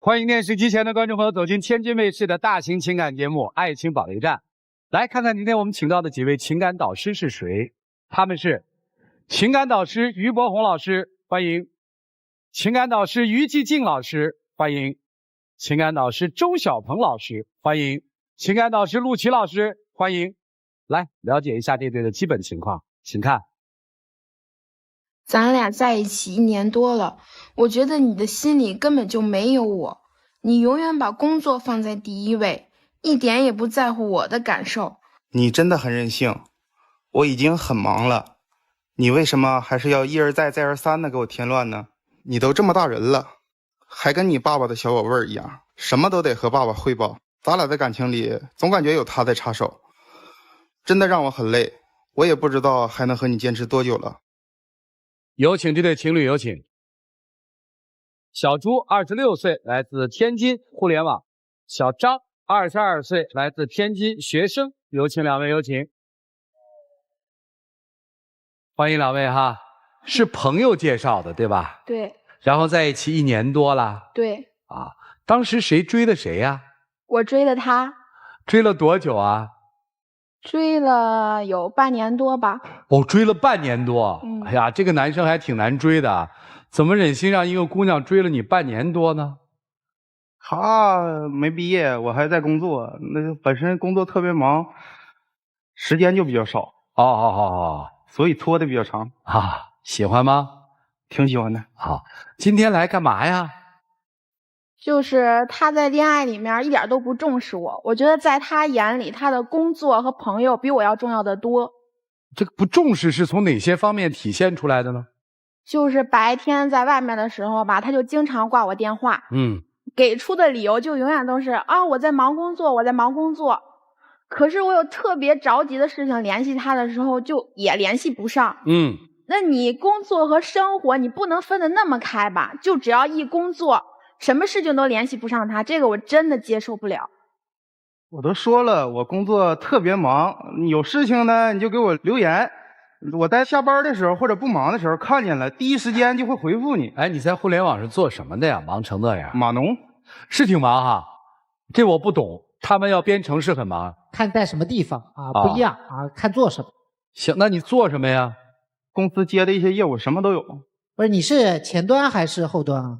欢迎电视机前的观众朋友走进天津卫视的大型情感节目《爱情保卫战》，来看看今天我们请到的几位情感导师是谁？他们是情感导师于博宏老师，欢迎；情感导师于继静老师，欢迎；情感导师周小鹏老师，欢迎；情感导师陆琪老师，欢迎。来了解一下这对的基本情况，请看。咱俩在一起1年多了，我觉得你的心里根本就没有我，你永远把工作放在第一位，一点也不在乎我的感受。你真的很任性，我已经很忙了，你为什么还是要一而再再而三的给我添乱呢？你都这么大人了，还跟你爸爸的小宝贝儿一样，什么都得和爸爸汇报。咱俩的感情里总感觉有他在插手，真的让我很累，我也不知道还能和你坚持多久了。有请这对情侣，有请。小朱26岁，来自天津互联网；小张22岁，来自天津学生。有请两位，有请。欢迎两位哈，是朋友介绍的对吧？对。然后在一起1年多了。对。啊，当时谁追的谁呀？我追的他。追了多久啊？追了有半年多吧。哦，追了半年多。哎呀，这个男生还挺难追的，怎么忍心让一个姑娘追了你半年多呢？他没毕业，我还在工作，那本身工作特别忙，时间就比较少。所以拖的比较长啊。喜欢吗？挺喜欢的。好，今天来干嘛呀？就是他在恋爱里面一点都不重视我，我觉得在他眼里，他的工作和朋友比我要重要的多。这个不重视是从哪些方面体现出来的呢？就是白天在外面的时候吧，他就经常挂我电话，给出的理由就永远都是啊，我在忙工作，我在忙工作。可是我有特别着急的事情联系他的时候，就也联系不上。那你工作和生活你不能分得那么开吧？就只要一工作，什么事情都联系不上他，这个我真的接受不了。我都说了，我工作特别忙，你有事情呢你就给我留言，我在下班的时候或者不忙的时候看见了，第一时间就会回复你。哎，你在互联网是做什么的呀？忙成那样？码农。是挺忙哈，这我不懂。他们要编程是很忙，看在什么地方啊，不一样啊，看做什么。行，那你做什么呀？公司接的一些业务什么都有。不是，你是前端还是后端啊？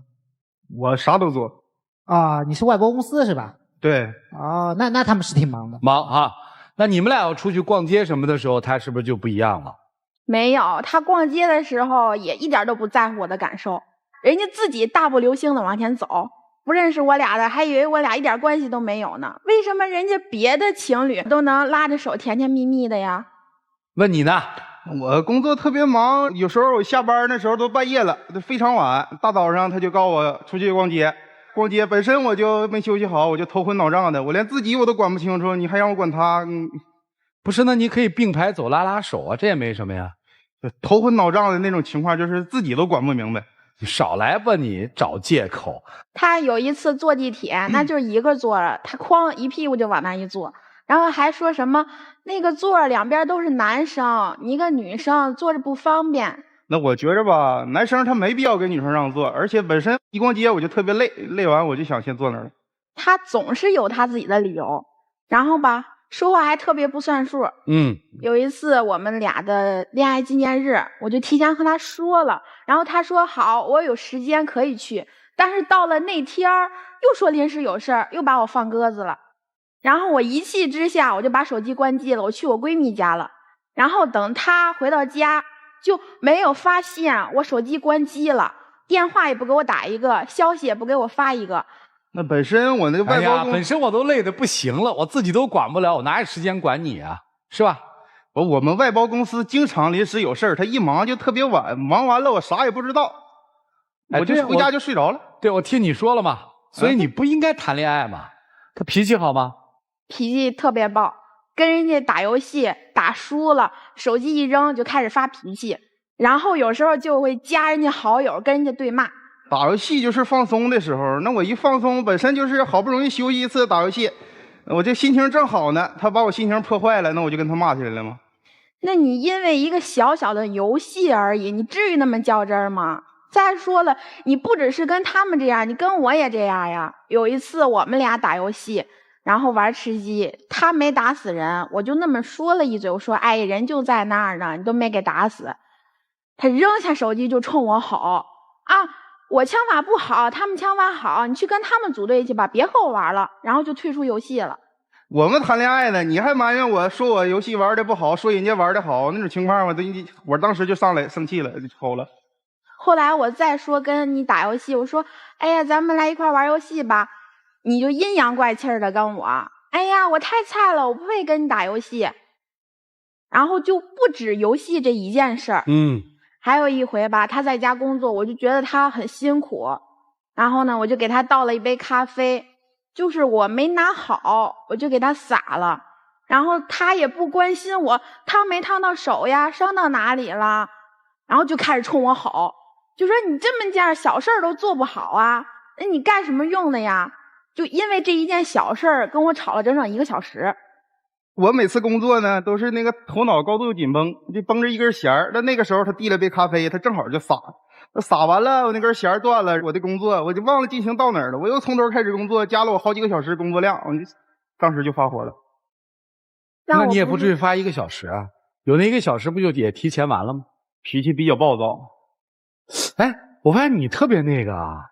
我啥都做。啊，你是外包公司是吧？对。哦，那他们是挺忙的。忙啊。那你们俩要出去逛街什么的时候，他是不是就不一样了？没有，他逛街的时候也一点都不在乎我的感受，人家自己大步流星的往前走，不认识我俩的还以为我俩一点关系都没有呢。为什么人家别的情侣都能拉着手甜甜蜜蜜的呀？问你呢？我工作特别忙，有时候我下班那时候都半夜了，都非常晚，大早上他就告我出去逛街。逛街本身我就没休息好，我就头昏脑胀的，我连自己我都管不清楚，你还让我管他。不是，那你可以并排走拉拉手啊，这也没什么呀。头昏脑胀的那种情况，就是自己都管不明白。你少来吧，你找借口。他有一次坐地铁，那就是一个座儿，他哐一屁股就往那一坐，然后还说什么那个座儿两边都是男生，你一个女生坐着不方便。那我觉着吧，男生他没必要给女生让座，而且本身一逛街我就特别累，累完我就想先坐那儿。他总是有他自己的理由，然后吧说话还特别不算数。有一次我们俩的恋爱纪念日，我就提前和他说了，然后他说好，我有时间可以去，但是到了那天又说临时有事儿，又把我放鸽子了。然后我一气之下，我就把手机关机了，我去我闺蜜家了。然后等他回到家，就没有发现我手机关机了，电话也不给我打一个，消息也不给我发一个。那本身我那个外包本身我都累得不行了，我自己都管不了，我哪有时间管你啊？是吧？我们外包公司经常临时有事儿，他一忙就特别晚，忙完了我啥也不知道，我就回家就睡着了。对，我听你说了嘛，所以你不应该谈恋爱嘛。他脾气好吗？脾气特别暴，跟人家打游戏打输了，手机一扔就开始发脾气，然后有时候就会加人家好友跟人家对骂。打游戏就是放松的时候，那我一放松本身就是好不容易休息一次打游戏，我这心情正好呢，他把我心情破坏了，那我就跟他骂起来了吗？那你因为一个小小的游戏而已，你至于那么较真吗？再说了，你不只是跟他们这样，你跟我也这样呀。有一次我们俩打游戏，然后玩吃鸡，他没打死人，我就那么说了一嘴，我说：“哎，人就在那儿呢，你都没给打死。”他扔下手机就冲我吼：“啊，我枪法不好，他们枪法好，你去跟他们组队去吧，别和我玩了。”然后就退出游戏了。我们谈恋爱呢，你还埋怨我说我游戏玩的不好，说人家玩的好，那种情况我当时就上来生气了，就抽了。后来我再说跟你打游戏，我说：“哎呀，咱们来一块玩游戏吧。”你就阴阳怪气的跟我：“哎呀，我太菜了，我不会跟你打游戏。”然后就不止游戏这一件事儿。还有一回吧，他在家工作，我就觉得他很辛苦，然后呢，我就给他倒了一杯咖啡，就是我没拿好，我就给他洒了，然后他也不关心我烫没烫到手呀，伤到哪里了，然后就开始冲我吼，就说你这么件小事儿都做不好啊，那你干什么用的呀？就因为这一件小事儿跟我吵了整整1个小时。我每次工作呢，都是那个头脑高度紧绷，就绷着一根弦儿。那个时候他递了杯咖啡，他正好就洒，洒完了，我那根弦断了，我的工作我就忘了进行到哪儿了。我又从头开始工作，加了我好几个小时工作量，我就当时就发火了。那你也不至于发1个小时啊？有那1个小时不就也提前完了吗？脾气比较暴躁。哎，我发现你特别那个啊，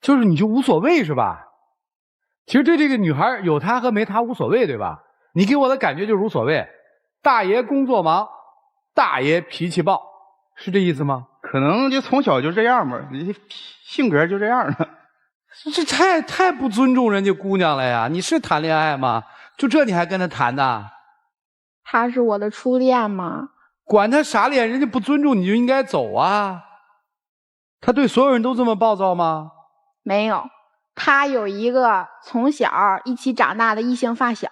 就是你就无所谓是吧？其实对这个女孩有她和没她无所谓，对吧？你给我的感觉就是无所谓，大爷工作忙，大爷脾气暴，是这意思吗？可能就从小就这样吧，性格就这样的。这太不尊重人家姑娘了呀！你是谈恋爱吗？就这你还跟他谈呢？他是我的初恋吗？管他啥恋，人家不尊重你就应该走啊！他对所有人都这么暴躁吗？没有，他有一个从小一起长大的异性发小，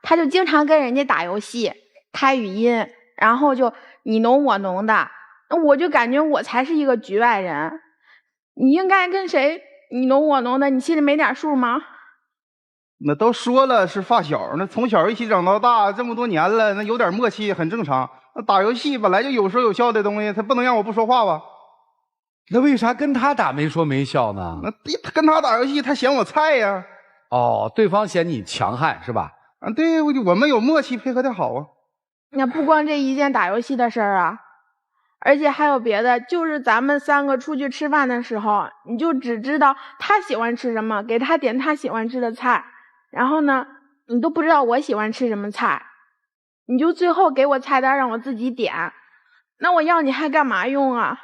他就经常跟人家打游戏，开语音，然后就你侬我侬的，我就感觉我才是一个局外人。你应该跟谁你侬我侬的，你心里没点数吗？那都说了是发小，那从小一起长到大这么多年了，那有点默契很正常。那打游戏本来就有说有笑的东西，他不能让我不说话吧？那为啥跟他打没说没笑呢？那跟他打游戏，他嫌我菜呀。哦，对方嫌你强悍是吧？啊，对，我们有默契，配合的好啊。那不光这一件打游戏的事儿啊，而且还有别的，就是咱们3个出去吃饭的时候，你就只知道他喜欢吃什么，给他点他喜欢吃的菜，然后呢，你都不知道我喜欢吃什么菜，你就最后给我菜单让我自己点，那我要你还干嘛用啊？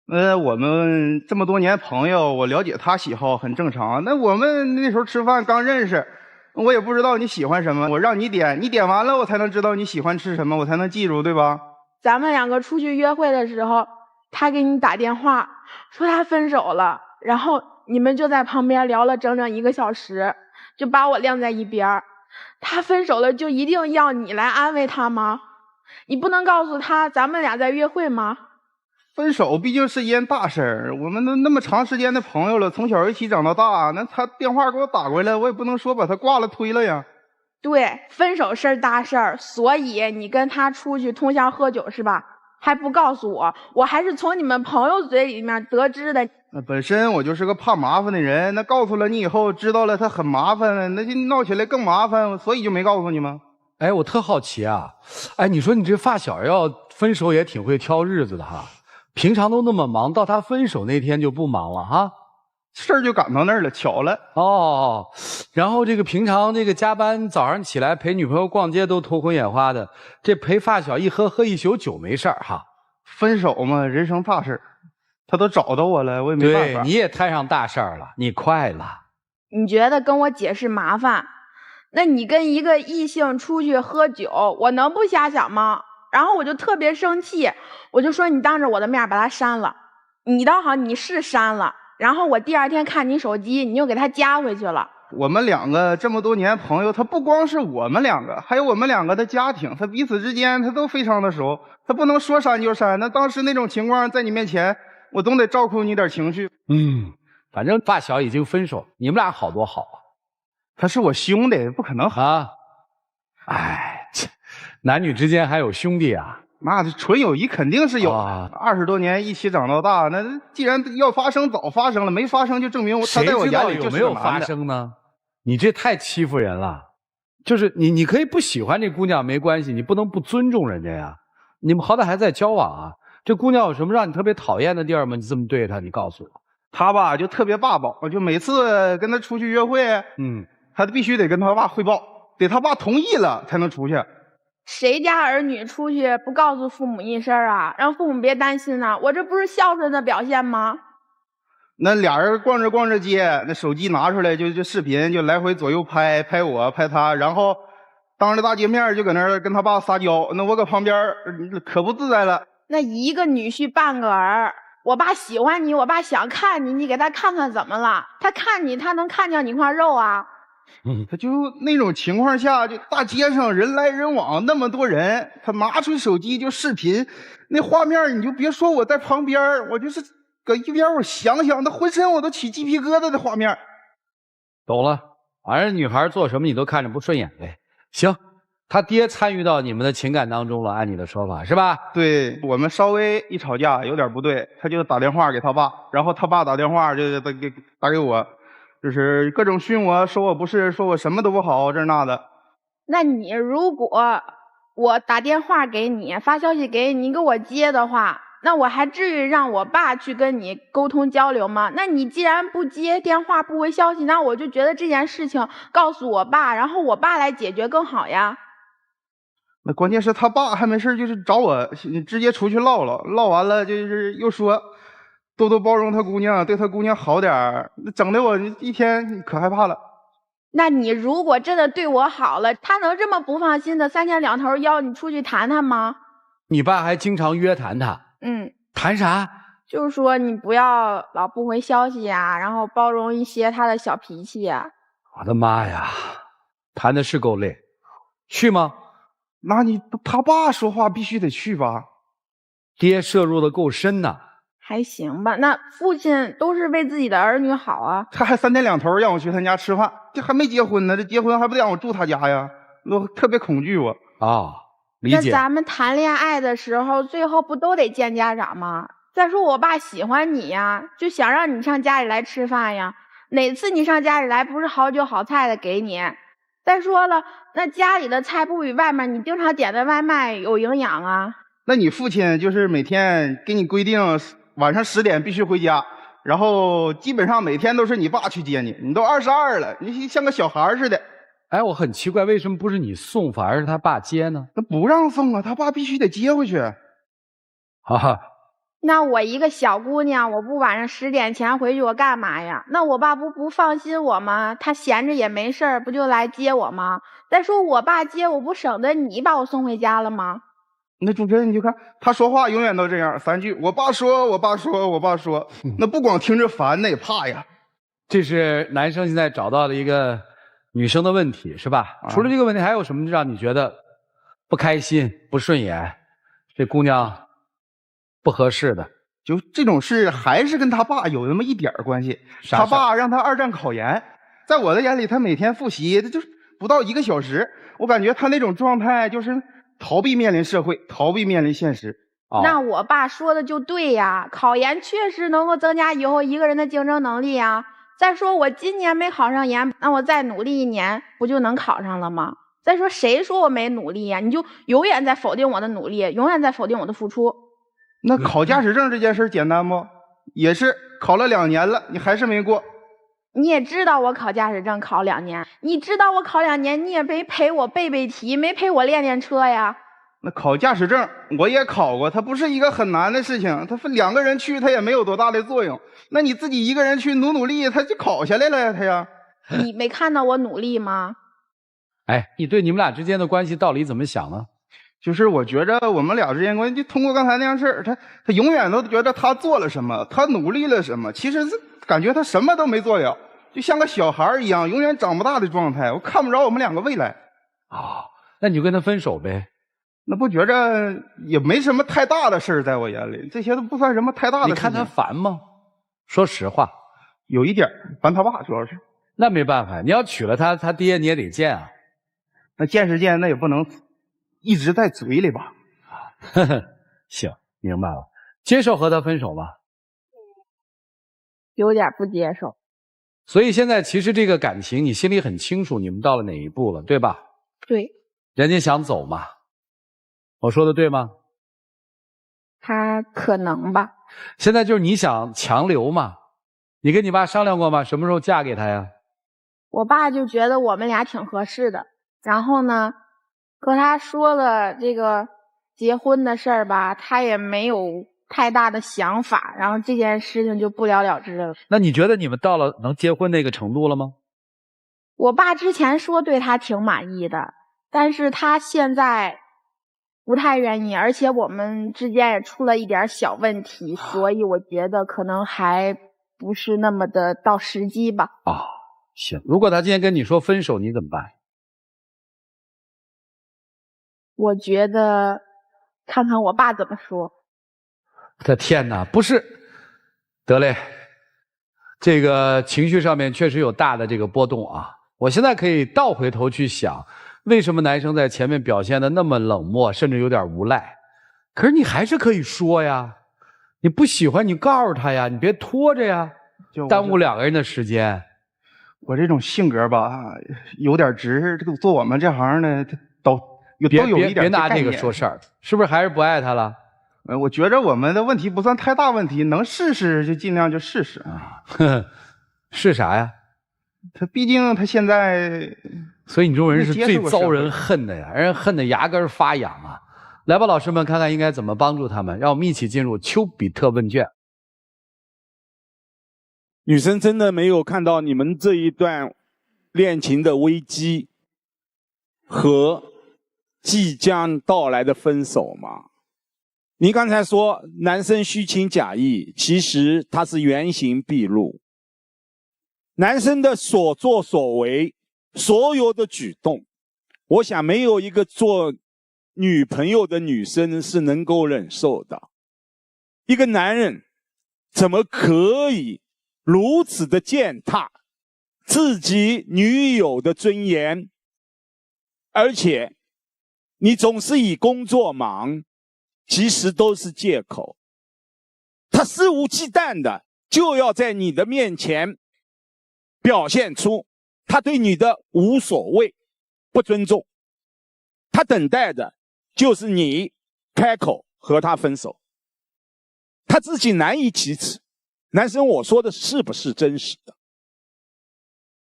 我们这么多年朋友，我了解他喜好很正常。那我们那时候吃饭刚认识，我也不知道你喜欢什么，我让你点，你点完了我才能知道你喜欢吃什么，我才能记住，对吧？咱们2个出去约会的时候，他给你打电话说他分手了，然后你们就在旁边聊了整整1个小时，就把我晾在一边。他分手了就一定要你来安慰他吗？你不能告诉他咱们俩在约会吗？分手毕竟是一件大事儿，我们都那么长时间的朋友了，从小一起长到大，那他电话给我打过来，我也不能说把他挂了推了呀。对，分手事儿大事儿，所以你跟他出去通宵喝酒是吧？还不告诉我，我还是从你们朋友嘴里面得知的。那本身我就是个怕麻烦的人，那告诉了你以后，知道了他很麻烦，那就闹起来更麻烦，所以就没告诉你吗？哎，我特好奇啊，哎，你说你这发小要分手也挺会挑日子的哈，平常都那么忙，到他分手那天就不忙了哈？事儿就赶到那儿了，巧了。哦，然后这个平常这个加班，早上起来陪女朋友逛街都头昏眼花的，这陪发小一喝一宿酒没事儿哈。分手嘛，人生大事，他都找到我了，我也没办法。对，你也摊上大事儿了，你快了。你觉得跟我解释麻烦？那你跟一个异性出去喝酒，我能不瞎想吗？然后我就特别生气，我就说你当着我的面把他删了。你倒好，你是删了。然后我第2天看你手机，你又给他加回去了。我们2个这么多年朋友，他不光是我们2个，还有我们2个的家庭，他彼此之间他都非常的熟，他不能说删就删。那当时那种情况在你面前，我总得照顾你点情绪。反正发小已经分手，你们俩好多好啊。他是我兄弟，不可能好啊。哎，男女之间还有兄弟啊。那这纯友谊肯定是有的，20多年一起长到大，那既然要发生，早发生了，没发生就证明他在我眼里就是有没有发生呢？你这太欺负人了。就是你可以不喜欢这姑娘没关系，你不能不尊重人家呀。你们好歹还在交往啊。这姑娘有什么让你特别讨厌的地儿吗？你这么对她，你告诉我。她吧就特别霸道，就每次跟她出去约会，她必须得跟她爸汇报，得她爸同意了才能出去。谁家儿女出去不告诉父母一声啊？让父母别担心啊！我这不是孝顺的表现吗？那俩人逛着街，那手机拿出来就视频，就来回左右拍我拍他，然后当着大街面就搁那儿跟他爸撒娇，那我搁旁边可不自在了。那一个女婿半个儿，我爸喜欢你，我爸想看你，你给他看看怎么了？他看你，他能看见你块肉啊？他就那种情况下，就大街上人来人往，那么多人，他拿出手机就视频，那画面你就别说我在旁边，我就是搁一边我想想，那浑身我都起鸡皮疙瘩的画面。懂了，反正女孩做什么你都看着不顺眼呗。行，他爹参与到你们的情感当中了，按你的说法是吧？对，我们稍微一吵架有点不对，他就打电话给他爸，然后他爸打电话就打给我，就是各种训我，说我不是，说我什么都不好，这那的。那你如果我打电话给你，发消息给你，你给我接的话，那我还至于让我爸去跟你沟通交流吗？那你既然不接电话不回消息，那我就觉得这件事情告诉我爸，然后我爸来解决更好呀。那关键是他爸还没事就是找我直接出去唠完了就是又说多多包容他姑娘，对他姑娘好点儿，整得我一天可害怕了。那你如果真的对我好了，他能这么不放心的3天2头邀你出去谈谈吗？你爸还经常约谈他。谈啥？就是说你不要老不回消息呀，然后包容一些他的小脾气呀。我的妈呀，谈的是够累，去吗？那你他爸说话必须得去吧？爹摄入的够深呐。还行吧，那父亲都是为自己的儿女好啊。他还3天2头让我去他家吃饭，这还没结婚呢，这结婚还不得让我住他家呀？我特别恐惧我。理解。那咱们谈恋爱的时候，最后不都得见家长吗？再说我爸喜欢你呀，就想让你上家里来吃饭呀。哪次你上家里来，不是好酒好菜的给你？再说了，那家里的菜不比外面你经常点的外卖有营养啊。那你父亲就是每天给你规定晚上10点必须回家，然后基本上每天都是你爸去接你，你都22了，你像个小孩似的。哎，我很奇怪，为什么不是你送，反而是他爸接呢？那不让送啊，他爸必须得接回去。哈哈。那我一个小姑娘，我不晚上10点前回去，我干嘛呀？那我爸不放心我吗？他闲着也没事儿，不就来接我吗？再说我爸接我，不省得你把我送回家了吗？那主持人你就看他说话永远都这样，3句我爸说我爸说我爸说，那不光听着烦，那也怕呀。这是男生现在找到的一个女生的问题是吧？除了这个问题，还有什么让你觉得不开心、不顺眼？这姑娘不合适的？就这种事还是跟他爸有那么一点关系。他爸让他2战考研，在我的眼里，他每天复习他就是不到1个小时，我感觉他那种状态就是逃避面临社会，逃避面临现实。那我爸说的就对呀，考研确实能够增加以后一个人的竞争能力呀。再说我今年没考上研，那我再努力1年，不就能考上了吗？再说谁说我没努力呀？你就永远在否定我的努力，永远在否定我的付出。那考驾驶证这件事简单不？也是考了2年了，你还是没过。你也知道我考驾驶证考2年，你知道我考2年，你也没陪我背题，没陪我练车呀。那考驾驶证我也考过，它不是一个很难的事情，它2个人去它也没有多大的作用。那你自己一个人去努力，它就考下来了呀，它呀。你没看到我努力吗？哎，你对你们俩之间的关系到底怎么想呢？就是我觉着我们俩之间关系，就通过刚才那样事儿，他永远都觉得他做了什么，他努力了什么，其实感觉他什么都没做了，就像个小孩一样，永远长不大的状态。我看不着我们2个未来。那你就跟他分手呗。那不觉着也没什么太大的事儿，在我眼里，这些都不算什么太大的事情。你看他烦吗？说实话，有一点烦他爸，主要是。那没办法，你要娶了他爹你也得见啊。那见是见，那也不能一直在嘴里吧。行，明白了。接受和他分手吗？有点不接受。所以现在其实这个感情你心里很清楚，你们到了哪一步了，对吧？对。人家想走嘛，我说的对吗？他可能吧。现在就是你想强留嘛？你跟你爸商量过吗？什么时候嫁给他呀？我爸就觉得我们俩挺合适的，然后呢，和他说了这个结婚的事儿吧，他也没有太大的想法，然后这件事情就不了了之了。那你觉得你们到了能结婚那个程度了吗？我爸之前说对他挺满意的，但是他现在不太愿意，而且我们之间也出了一点小问题，所以我觉得可能还不是那么的到时机吧。行，如果他今天跟你说分手，你怎么办？我觉得看看我爸怎么说。我的天哪，不是，得嘞，这个情绪上面确实有大的这个波动啊。我现在可以倒回头去想，为什么男生在前面表现的那么冷漠，甚至有点无赖？可是你还是可以说呀，你不喜欢你告诉他呀，你别拖着呀，耽误两个人的时间。我这种性格吧，有点直，这个做我们这行的都有一点。别拿这个说事儿，是不是还是不爱他了？我觉着我们的问题不算太大问题，能试试就尽量就试试啊。是啥呀？毕竟他现在，所以你这种人是最遭人恨的呀，让人恨得牙根发痒啊！来吧，老师们，看看应该怎么帮助他们，让我们一起进入丘比特问卷。女生真的没有看到你们这一段恋情的危机和即将到来的分手吗？您刚才说男生虚情假意，其实他是原形毕露。男生的所作所为，所有的举动，我想没有一个做女朋友的女生是能够忍受的。一个男人怎么可以如此的践踏自己女友的尊严？而且你总是以工作忙，其实都是借口。他肆无忌惮的就要在你的面前表现出他对你的无所谓、不尊重。他等待的就是你开口和他分手。他自己难以启齿。男生，我说的是不是真实的？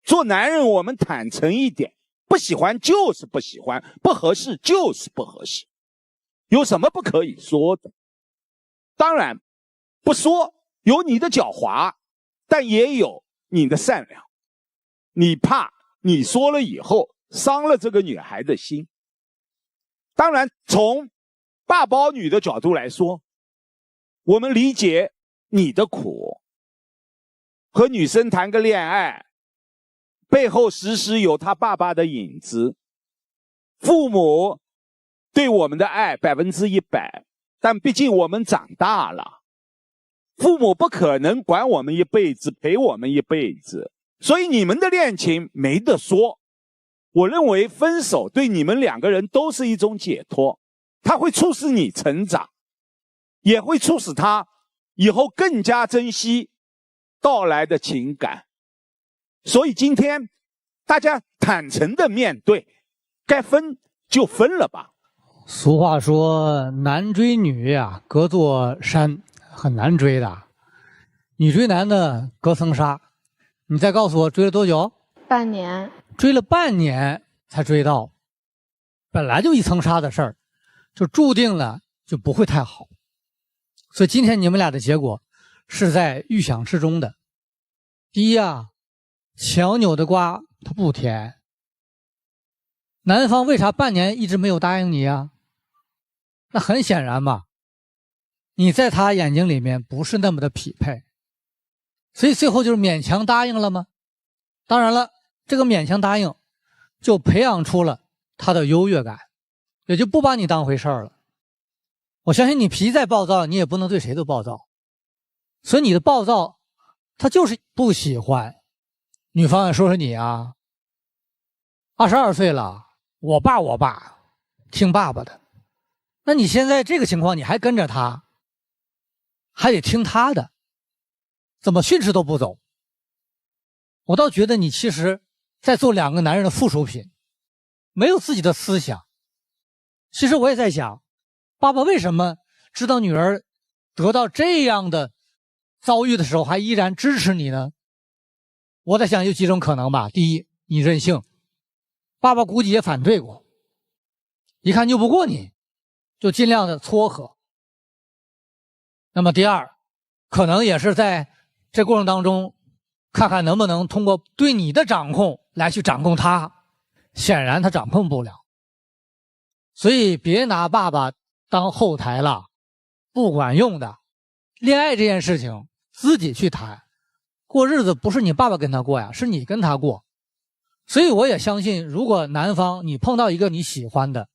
做男人我们坦诚一点，不喜欢就是不喜欢，不合适就是不合适，有什么不可以说的？当然不说有你的狡猾，但也有你的善良。你怕你说了以后伤了这个女孩的心。当然从大包女的角度来说，我们理解你的苦。和女生谈个恋爱，背后时时有他爸爸的影子。父母对我们的爱100%，但毕竟我们长大了，父母不可能管我们一辈子，陪我们一辈子，所以你们的恋情没得说。我认为分手对你们两个人都是一种解脱，它会促使你成长，也会促使他以后更加珍惜到来的情感。所以今天大家坦诚的面对，该分就分了吧。俗话说男追女呀，隔座山，很难追的。女追男的隔层纱。你再告诉我追了多久？半年。追了半年才追到，本来就一层纱的事儿，就注定了就不会太好。所以今天你们俩的结果是在预想之中的。第一啊，强扭的瓜它不甜。男方为啥半年一直没有答应你啊？那很显然嘛，你在他眼睛里面不是那么的匹配，所以最后就是勉强答应了吗？当然了，这个勉强答应就培养出了他的优越感，也就不把你当回事儿了。我相信你脾气再暴躁，你也不能对谁都暴躁，所以你的暴躁他就是不喜欢。女方也说说你啊，22岁了，我爸听爸爸的，那你现在这个情况，你还跟着他，还得听他的，怎么训斥都不走。我倒觉得你其实在做2个男人的附属品，没有自己的思想。其实我也在想，爸爸为什么知道女儿得到这样的遭遇的时候还依然支持你呢？我在想有几种可能吧。第一，你任性，爸爸估计也反对过，一看拗不过你，就尽量的撮合。那么第二，可能也是在这过程当中，看看能不能通过对你的掌控来去掌控他，显然他掌控不了。所以别拿爸爸当后台了，不管用的。恋爱这件事情自己去谈，过日子不是你爸爸跟他过呀，是你跟他过。所以我也相信，如果男方你碰到一个你喜欢的，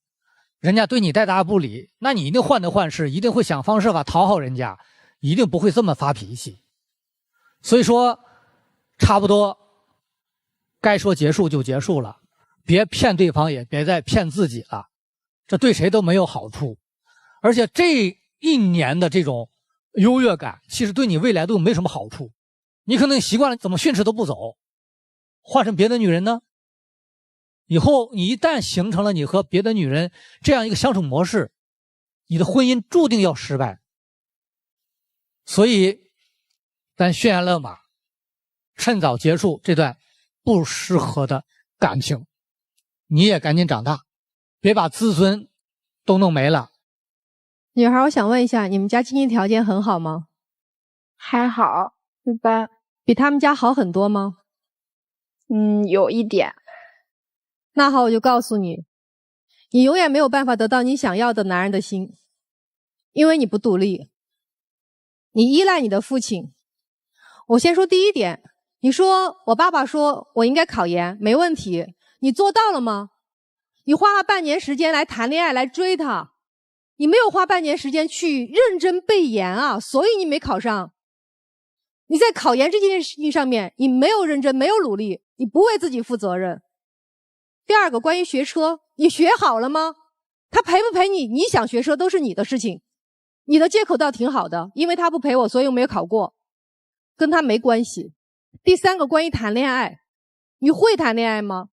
人家对你带答不理，那你一定患得患失，一定会想方设法讨好人家，一定不会这么发脾气。所以说差不多该说结束就结束了，别骗对方，也别再骗自己了，这对谁都没有好处。而且这1年的这种优越感，其实对你未来都没什么好处。你可能习惯了怎么训斥都不走，换成别的女人呢，以后你一旦形成了你和别的女人这样一个相处模式，你的婚姻注定要失败。所以咱悬崖勒马，趁早结束这段不适合的感情。你也赶紧长大，别把自尊都弄没了。女孩，我想问一下，你们家经济条件很好吗？还好，一般。比他们家好很多吗？有一点。那好，我就告诉你，你永远没有办法得到你想要的男人的心，因为你不独立，你依赖你的父亲。我先说第一点，你说我爸爸说我应该考研，没问题，你做到了吗？你花了半年时间来谈恋爱，来追他，你没有花半年时间去认真背研啊，所以你没考上。你在考研这件事情上面，你没有认真，没有努力，你不为自己负责任。第二个，关于学车，你学好了吗？他陪不陪你，你想学车都是你的事情。你的借口倒挺好的，因为他不陪我，所以我没有考过，跟他没关系。第三个，关于谈恋爱，你会谈恋爱吗？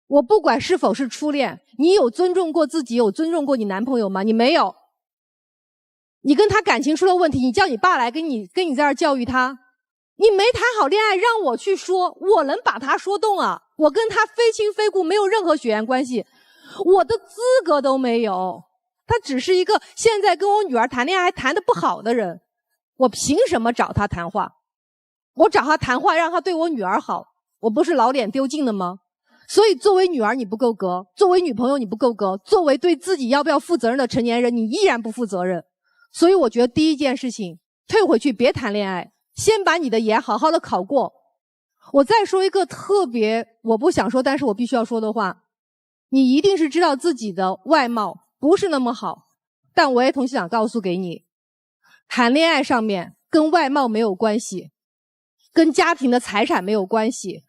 我不管是否是初恋，你有尊重过自己，有尊重过你男朋友吗？你没有。你跟他感情出了问题，你叫你爸来跟你在这儿教育他。你没谈好恋爱，让我去说，我能把他说动啊？我跟他非亲非故，没有任何血缘关系，我的资格都没有。他只是一个现在跟我女儿谈恋爱还谈得不好的人，我凭什么找他谈话？我找他谈话让他对我女儿好，我不是老脸丢尽了吗？所以作为女儿你不够格，作为女朋友你不够格，作为对自己要不要负责任的成年人你依然不负责任。所以我觉得第一件事情，退回去别谈恋爱，先把你的研好好的考过。我再说一个特别我不想说但是我必须要说的话，你一定是知道自己的外貌不是那么好，但我也同时想告诉给你，谈恋爱上面跟外貌没有关系，跟家庭的财产没有关系，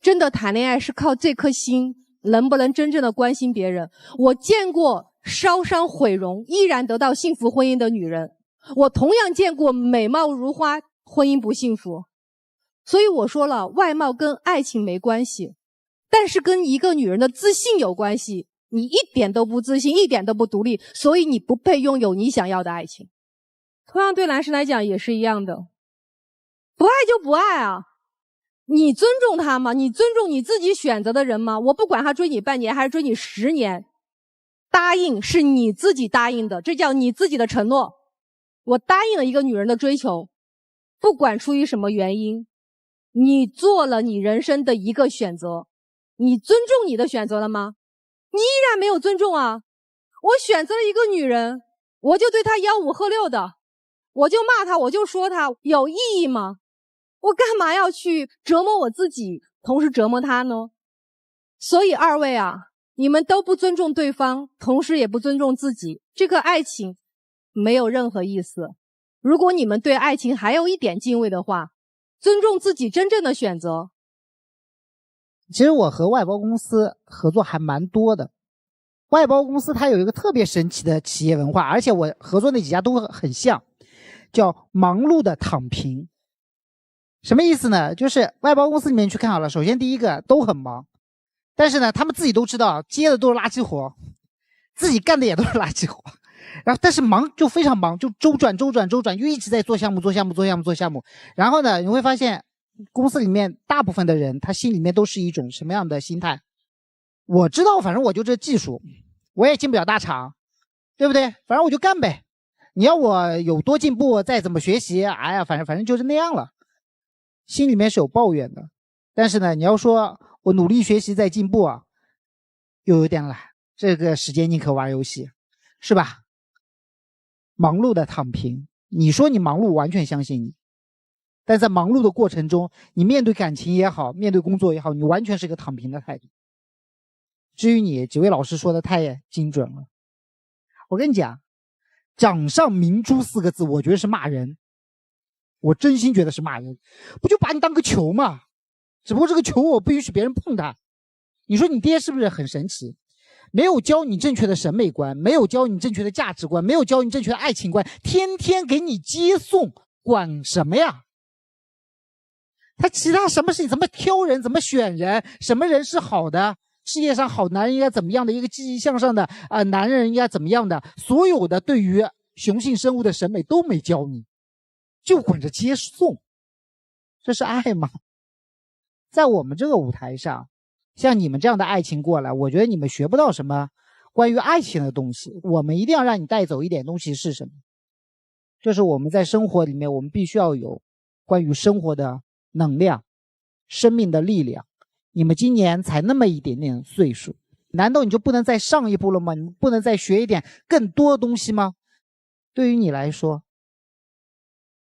真的谈恋爱是靠这颗心能不能真正的关心别人。我见过烧伤毁容依然得到幸福婚姻的女人，我同样见过美貌如花婚姻不幸福。所以我说了，外貌跟爱情没关系，但是跟一个女人的自信有关系。你一点都不自信，一点都不独立，所以你不配拥有你想要的爱情。同样对男生来讲也是一样的，不爱就不爱啊。你尊重他吗？你尊重你自己选择的人吗？我不管他追你半年还是追你10年，答应是你自己答应的，这叫你自己的承诺。我答应了一个女人的追求，不管出于什么原因，你做了你人生的一个选择，你尊重你的选择了吗？你依然没有尊重啊。我选择了一个女人，我就对她吆五喝六的，我就骂她，我就说她，有意义吗？我干嘛要去折磨我自己，同时折磨她呢？所以二位啊，你们都不尊重对方，同时也不尊重自己，这个爱情没有任何意思。如果你们对爱情还有一点敬畏的话，尊重自己真正的选择。其实我和外包公司合作还蛮多的，外包公司它有一个特别神奇的企业文化，而且我合作那几家都很像，叫忙碌的躺平。什么意思呢？就是外包公司里面去看好了，首先第一个都很忙，但是呢他们自己都知道接的都是垃圾活，自己干的也都是垃圾活，然后但是忙就非常忙，就周转，就一直在做项目。然后呢你会发现公司里面大部分的人他心里面都是一种什么样的心态？我知道反正我就这技术，我也进不了大厂，对不对？反正我就干呗，你要我有多进步再怎么学习，哎呀反正就是那样了，心里面是有抱怨的。但是呢你要说我努力学习再进步啊，又有点懒，这个时间宁可玩游戏，是吧？忙碌的躺平，你说你忙碌完全相信你，但在忙碌的过程中，你面对感情也好，面对工作也好，你完全是一个躺平的态度。至于你，几位老师说的太精准了。我跟你讲，掌上明珠4个字，我觉得是骂人，我真心觉得是骂人。不就把你当个球吗？只不过这个球我不允许别人碰它。你说你爹是不是很神奇？没有教你正确的审美观，没有教你正确的价值观，没有教你正确的爱情观，天天给你接送，管什么呀？他其他什么事情，怎么挑人，怎么选人，什么人是好的，世界上好男人应该怎么样的，一个积极向上的男人应该怎么样的，所有的对于雄性生物的审美都没教你，就管着接送，这是爱吗？在我们这个舞台上，像你们这样的爱情过来，我觉得你们学不到什么关于爱情的东西。我们一定要让你带走一点东西是什么？就是我们在生活里面，我们必须要有关于生活的能量，生命的力量。你们今年才那么一点点岁数，难道你就不能再上一步了吗？你不能再学一点更多的东西吗？对于你来说，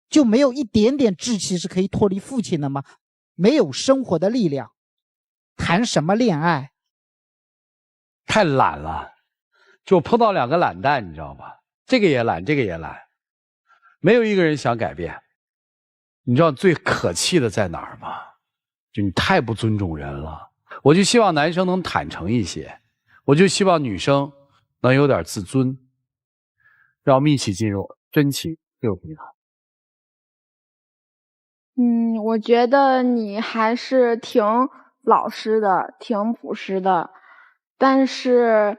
就没有一点点志气是可以脱离父亲的吗？没有生活的力量，谈什么恋爱？太懒了，就碰到2个懒蛋，你知道吧？这个也懒，这个也懒，没有一个人想改变。你知道最可气的在哪儿吗？就你太不尊重人了。我就希望男生能坦诚一些，我就希望女生能有点自尊。让我们一起进入真情六回合。我觉得你还是挺老实的，挺朴实的，但是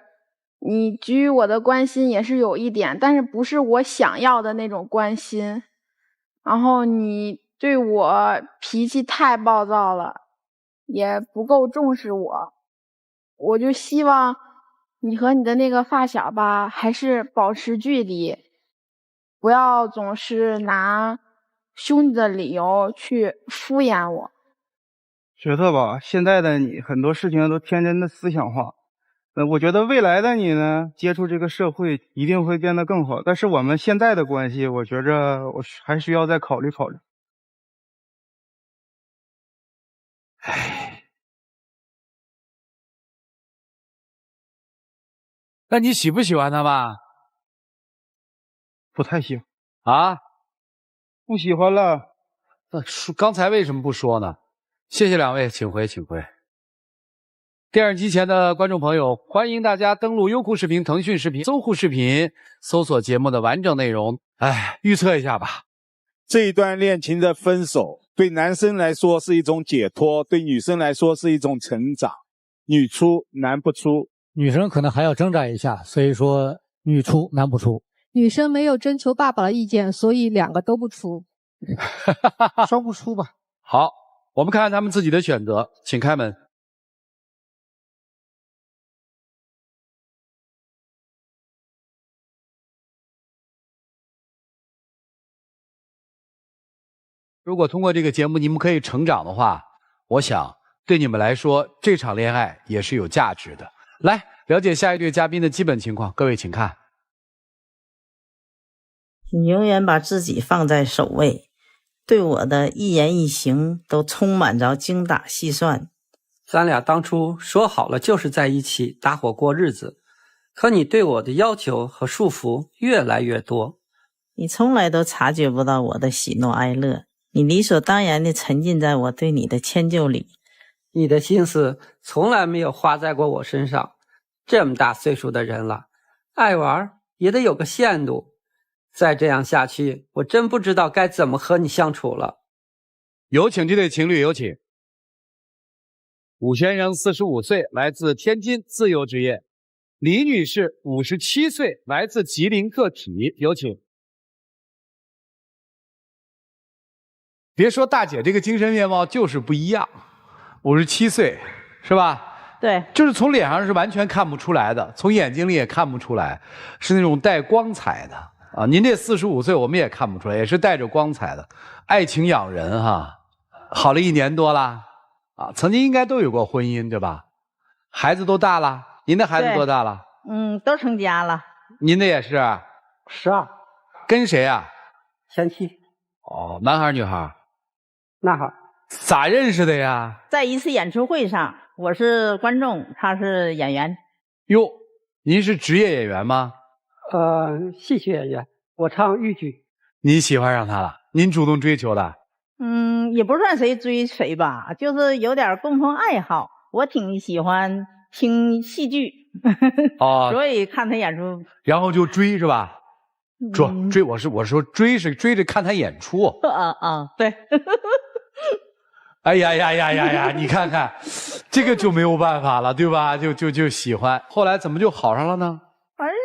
你给予我的关心也是有一点，但是不是我想要的那种关心。然后你对我脾气太暴躁了，也不够重视我。我就希望你和你的那个发小吧，还是保持距离，不要总是拿兄弟的理由去敷衍我。觉得吧，现在的你很多事情都天真的思想化。我觉得未来的你呢，接触这个社会一定会变得更好。但是我们现在的关系，我觉着我还需要再考虑考虑。唉，那你喜不喜欢他吧？不太喜欢啊？不喜欢了。那刚才为什么不说呢？谢谢2位，请回，请回。电视机前的观众朋友，欢迎大家登录优酷视频、腾讯视频、搜狐视频，搜索节目的完整内容。预测一下吧。这一段恋情的分手，对男生来说是一种解脱，对女生来说是一种成长。女出男不出，女生可能还要挣扎一下，所以说女出男不出。女生没有征求爸爸的意见，所以2个都不出。双不出吧。好，我们看看他们自己的选择，请开门。如果通过这个节目你们可以成长的话，我想对你们来说这场恋爱也是有价值的。来，了解下一对嘉宾的基本情况，各位请看。你永远把自己放在首位，对我的一言一行都充满着精打细算。咱俩当初说好了就是在一起搭伙过日子，可你对我的要求和束缚越来越多。你从来都察觉不到我的喜怒哀乐，你理所当然地沉浸在我对你的迁就里。你的心思从来没有花在过我身上，这么大岁数的人了，爱玩也得有个限度。再这样下去，我真不知道该怎么和你相处了。有请这对情侣，有请。武先生45岁，来自天津，自由职业。李女士57岁，来自吉林个体，有请。别说大姐这个精神面貌就是不一样，57岁是吧？对，就是从脸上是完全看不出来的，从眼睛里也看不出来，是那种带光彩的啊。您这45岁我们也看不出来，也是带着光彩的，爱情养人哈。好了1年多了啊，曾经应该都有过婚姻对吧？孩子都大了，您的孩子多大了？都成家了。您的也是？12。跟谁啊？前妻。哦，男孩女孩？男孩。咋认识的呀？在一次演出会上，我是观众，他是演员。哟，您是职业演员吗？戏曲演员，我唱豫剧。你喜欢上他了？您主动追求的？也不算谁追谁吧，就是有点共同爱好。我挺喜欢听戏剧，哦，所以看他演出，然后就追是吧？追，我说追是追着看他演出。对。哎呀，你看看，这个就没有办法了，对吧？就喜欢，后来怎么就好上了呢？反正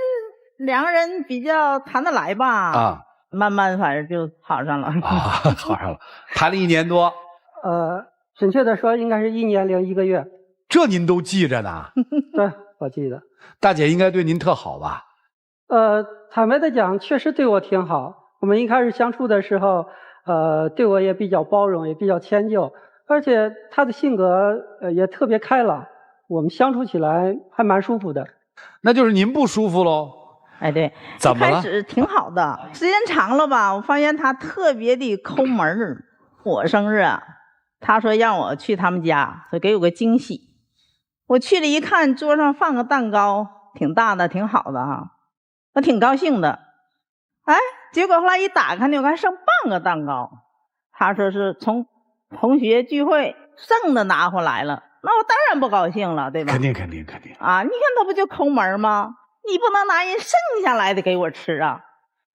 两个人比较谈得来吧。啊，慢慢反正就好上了。好上了，谈了1年多。准确的说应该是1年零1个月。这您都记着呢？对，我记得。大姐应该对您特好吧？坦白的讲，确实对我挺好。我们一开始相处的时候，对我也比较包容，也比较迁就。而且他的性格也特别开朗，我们相处起来还蛮舒服的。那就是您不舒服喽？哎，对，怎么了？一开始挺好的，时间长了吧，我发现他特别的抠门儿。我生日啊，他说让我去他们家，说给我个惊喜。我去了一看，桌上放个蛋糕，挺大的，挺好的哈，我挺高兴的。哎，结果后来一打开呢，我看剩半个蛋糕。他说是从同学聚会剩的拿回来了，那我当然不高兴了，对吧？肯定啊！你看他不就抠门吗？你不能拿人剩下来的给我吃啊！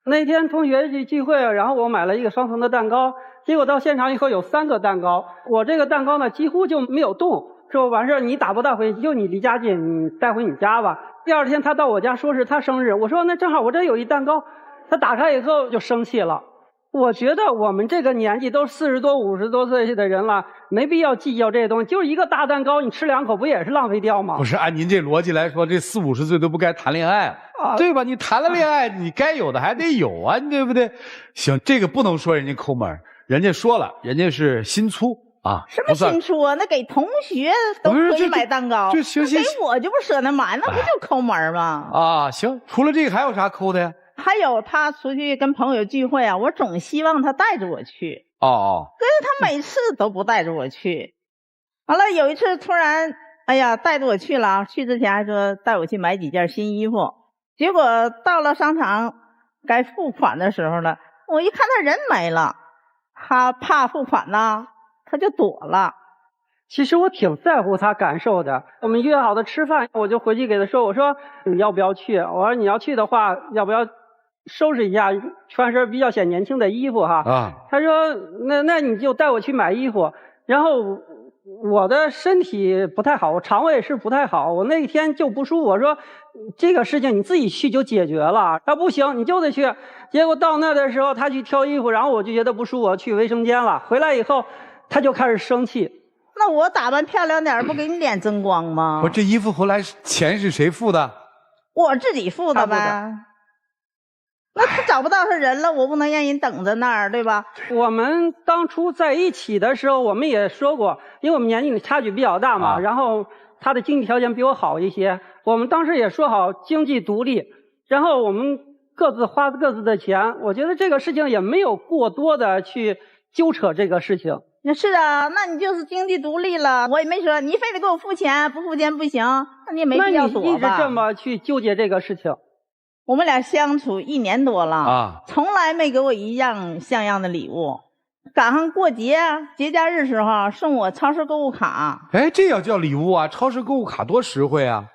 那天同学聚会，然后我买了一个双层的蛋糕，结果到现场以后有3个蛋糕，我这个蛋糕呢几乎就没有动。说完事你打不带回，就你离家近，你带回你家吧。第2天他到我家说是他生日，我说那正好我这有一蛋糕，他打开以后就生气了。我觉得我们这个年纪都40多、50多岁的人了，没必要计较这些东西。就是一个大蛋糕，你吃2口不也是浪费掉吗？不是，按您这逻辑来说，这40、50岁都不该谈恋爱了，对吧？你谈了恋爱，你该有的还得有啊，对不对？行，这个不能说人家抠门，人家说了，人家是心粗啊。什么心粗啊？那给同学都可以买蛋糕，就行，给我就不舍得买，那不就抠门吗？啊，行，除了这个还有啥抠的呀？还有他出去跟朋友聚会啊，我总希望他带着我去。可是他每次都不带着我去。完了有一次突然，哎呀，带着我去了，去之前还说带我去买几件新衣服。结果到了商场该付款的时候了，我一看他人没了，他怕付款呢，他就躲了。其实我挺在乎他感受的。我们约好的吃饭，我就回去给他说，我说你要不要去？我说你要去的话，要不要收拾一下，穿身比较显年轻的衣服哈。他说那你就带我去买衣服。然后我的身体不太好，我肠胃是不太好，我那天就不舒服。我说这个事情你自己去就解决了。他不行，你就得去。结果到那的时候，他去挑衣服，然后我就觉得不舒服，我去卫生间了。回来以后，他就开始生气。那我打扮漂亮点不给你脸增光吗？我这衣服后来钱是谁付的？我自己付的呗。那他找不到他人了，我不能让人等在那儿，对吧？我们当初在一起的时候，我们也说过，因为我们年龄差距比较大嘛，然后他的经济条件比我好一些，我们当时也说好经济独立，然后我们各自花各自的钱。我觉得这个事情也没有过多的去纠扯这个事情。是啊，那你就是经济独立了，我也没说你非得给我付钱，不付钱不行，那你也没必要躲吧。那你一直这么去纠结这个事情。我们俩相处1年多了从来没给我一样像样的礼物。赶上过节节假日时候送我超市购物卡。哎，这要叫礼物啊？超市购物卡多实惠啊！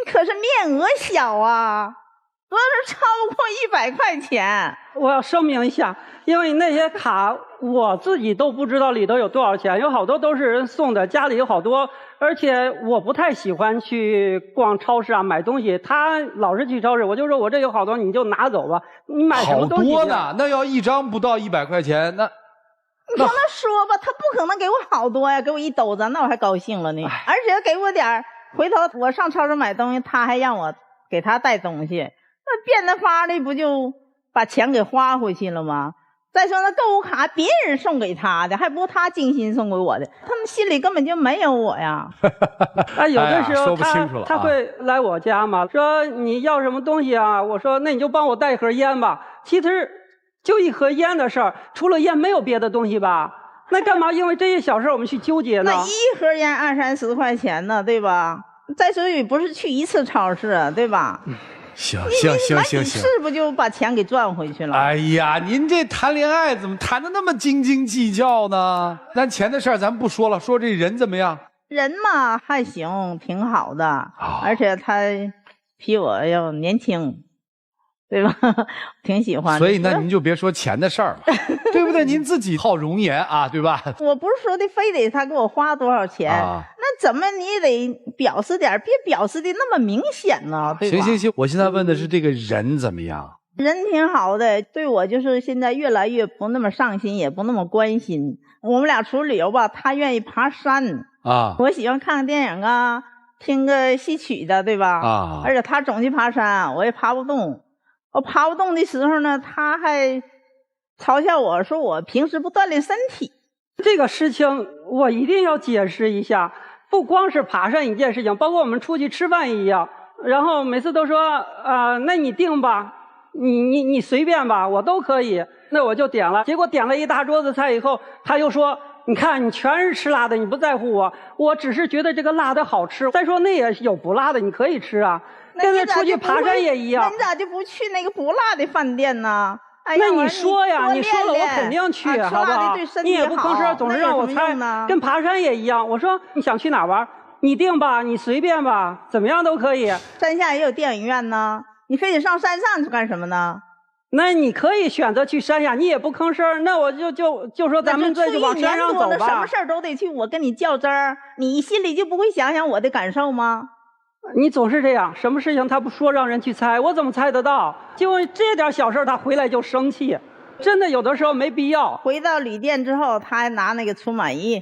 可是面额小啊，都是超过100块钱。我要声明一下，因为那些卡我自己都不知道里头有多少钱，有好多都是人送的，家里有好多，而且我不太喜欢去逛超市啊买东西。他老是去超市，我就说我这有好多，你就拿走吧。你买什么东西？好多呢，那要一张不到100块钱，那你跟他说吧，他不可能给我好多呀，给我一兜子，那我还高兴了呢。而且给我点儿，回头我上超市买东西，他还让我给他带东西，那变着法的不就把钱给花回去了吗？再说那购物卡别人送给他的，还不是他精心送给我的，他们心里根本就没有我呀。有的时候说不清楚了他会来我家嘛，说你要什么东西啊？我说那你就帮我带一盒烟吧。其实就一盒烟的事儿，除了烟没有别的东西吧？那干嘛因为这些小事我们去纠结呢？那一盒烟20-30块钱呢，对吧？再说也不是去一次超市，对吧？行，是不就把钱给赚回去了？哎呀，您这谈恋爱怎么谈的那么斤斤计较呢？咱钱的事儿咱不说了，说这人怎么样？人嘛还行，挺好的，而且他比我要年轻，对吧？挺喜欢。所以那您就别说钱的事儿了，对不对？您自己好容颜啊，对吧？我不是说的非得他给我花多少钱，那怎么你也得表示点，别表示的那么明显呢，对吧？行，我现在问的是这个人怎么样？人挺好的，对我就是现在越来越不那么上心，也不那么关心。我们俩出旅游吧，他愿意爬山啊，我喜欢看看电影啊，听个戏曲的，对吧？啊，而且他总去爬山，我也爬不动。我爬不动的时候呢，他还嘲笑我说我平时不锻炼身体。这个事情我一定要解释一下，不光是爬山一件事情，包括我们出去吃饭一样。然后每次都说那你定吧，你随便吧，我都可以。那我就点了，结果点了一大桌子菜以后，他又说你看你全是吃辣的，你不在乎我只是觉得这个辣的好吃。再说那也有不辣的，你可以吃啊。现在出去爬山也一样。那你咋就不去那个不辣的饭店呢？哎呀，那你说呀，你说了我肯定去，好不好？你也不吭声，总是让我猜。跟爬山也一样，我说你想去哪玩，你定吧，你随便吧，怎么样都可以。山下也有电影院呢，你非得上山上去干什么呢？那你可以选择去山下，你也不吭声，那我就说咱们这就往山上走吧。什么事儿都得去我跟你较真儿，你心里就不会想想我的感受吗？你总是这样，什么事情他不说让人去猜，我怎么猜得到？就这点小事他回来就生气，真的有的时候没必要。回到旅店之后，他还拿那个除螨仪，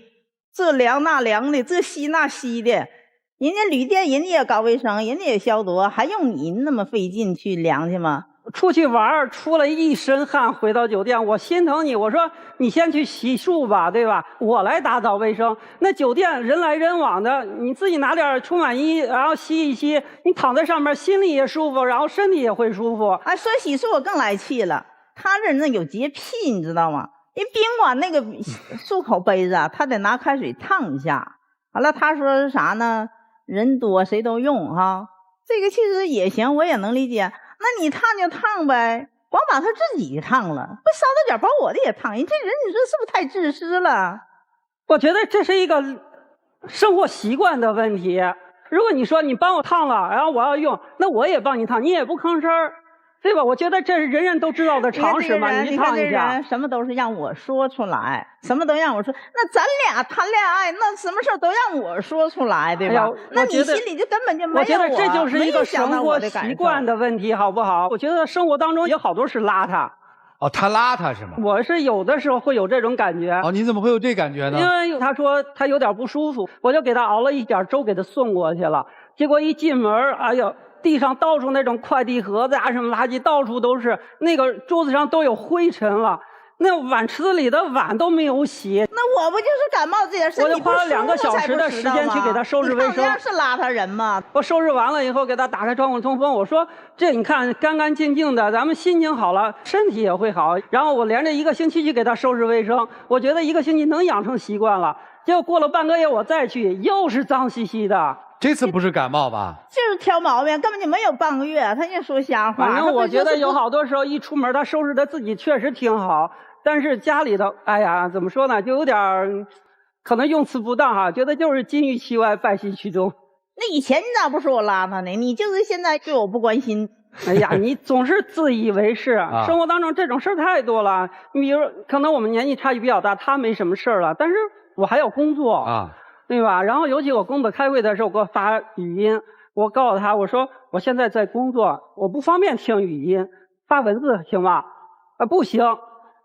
这凉那凉的，这吸那吸的。人家旅店人家也搞卫生，人家也消毒，还用你那么费劲去量去吗？出去玩出了一身汗，回到酒店我心疼你，我说你先去洗漱吧，对吧？我来打扫卫生。那酒店人来人往的，你自己拿点除螨仪，然后吸一吸，你躺在上面心里也舒服，然后身体也会舒服。哎，说洗漱我更来气了，他这人呢有洁癖，你知道吗？人宾馆那个漱口杯子啊，他得拿开水烫一下。完了他说是啥呢？人多谁都用哈，这个其实也行，我也能理解。那你烫就烫呗，光把他自己烫了，不捎带脚把我的也烫。人这人你说是不是太自私了？我觉得这是一个生活习惯的问题。如果你说你帮我烫了，然后我要用，那我也帮你烫，你也不吭声，对吧？我觉得这是人人都知道的常识嘛。你看这人什么都是让我说出来，什么都让我说。那咱俩谈恋爱，那什么事都让我说出来，对吧？那你心里就根本就没有我觉得这就是一个生活习惯的问题，好不好？我觉得生活当中有好多是邋遢。哦，他邋遢是吗？我是有的时候会有这种感觉。哦，你怎么会有这感觉呢？因为他说他有点不舒服，我就给他熬了一点粥给他送过去了。结果一进门，哎呦，地上到处那种快递盒子啊，什么垃圾到处都是，那个桌子上都有灰尘了。那碗池子里的碗都没有洗，那我不就是感冒这点身体不舒服，我就花了2个小时的时间去给他收拾卫生。你看是邋遢人吗？我收拾完了以后，给他打开窗户通风。我说这你看干干净净的，咱们心情好了，身体也会好。然后我连着1个星期去给他收拾卫生，我觉得1个星期能养成习惯了。结果过了半个月我再去，又是脏兮兮的。这次不是感冒吧？就是挑毛病，根本就没有半个月，他就说瞎话。反正我觉得有好多时候一出门，他收拾的自己确实挺好，但是家里头，哎呀，怎么说呢，就有点可能用词不当哈，觉得就是金玉其外，败絮其中。你那以前你咋不说我邋遢呢？你就是现在对我不关心。哎呀，你总是自以为是，生活当中这种事儿太多了。你比如，可能我们年纪差距比较大，他没什么事儿了，但是我还要工作啊，对吧？然后尤其我公子开会的时候给我发语音，我告诉他，我说我现在在工作，我不方便听语音，发文字行吗？不行，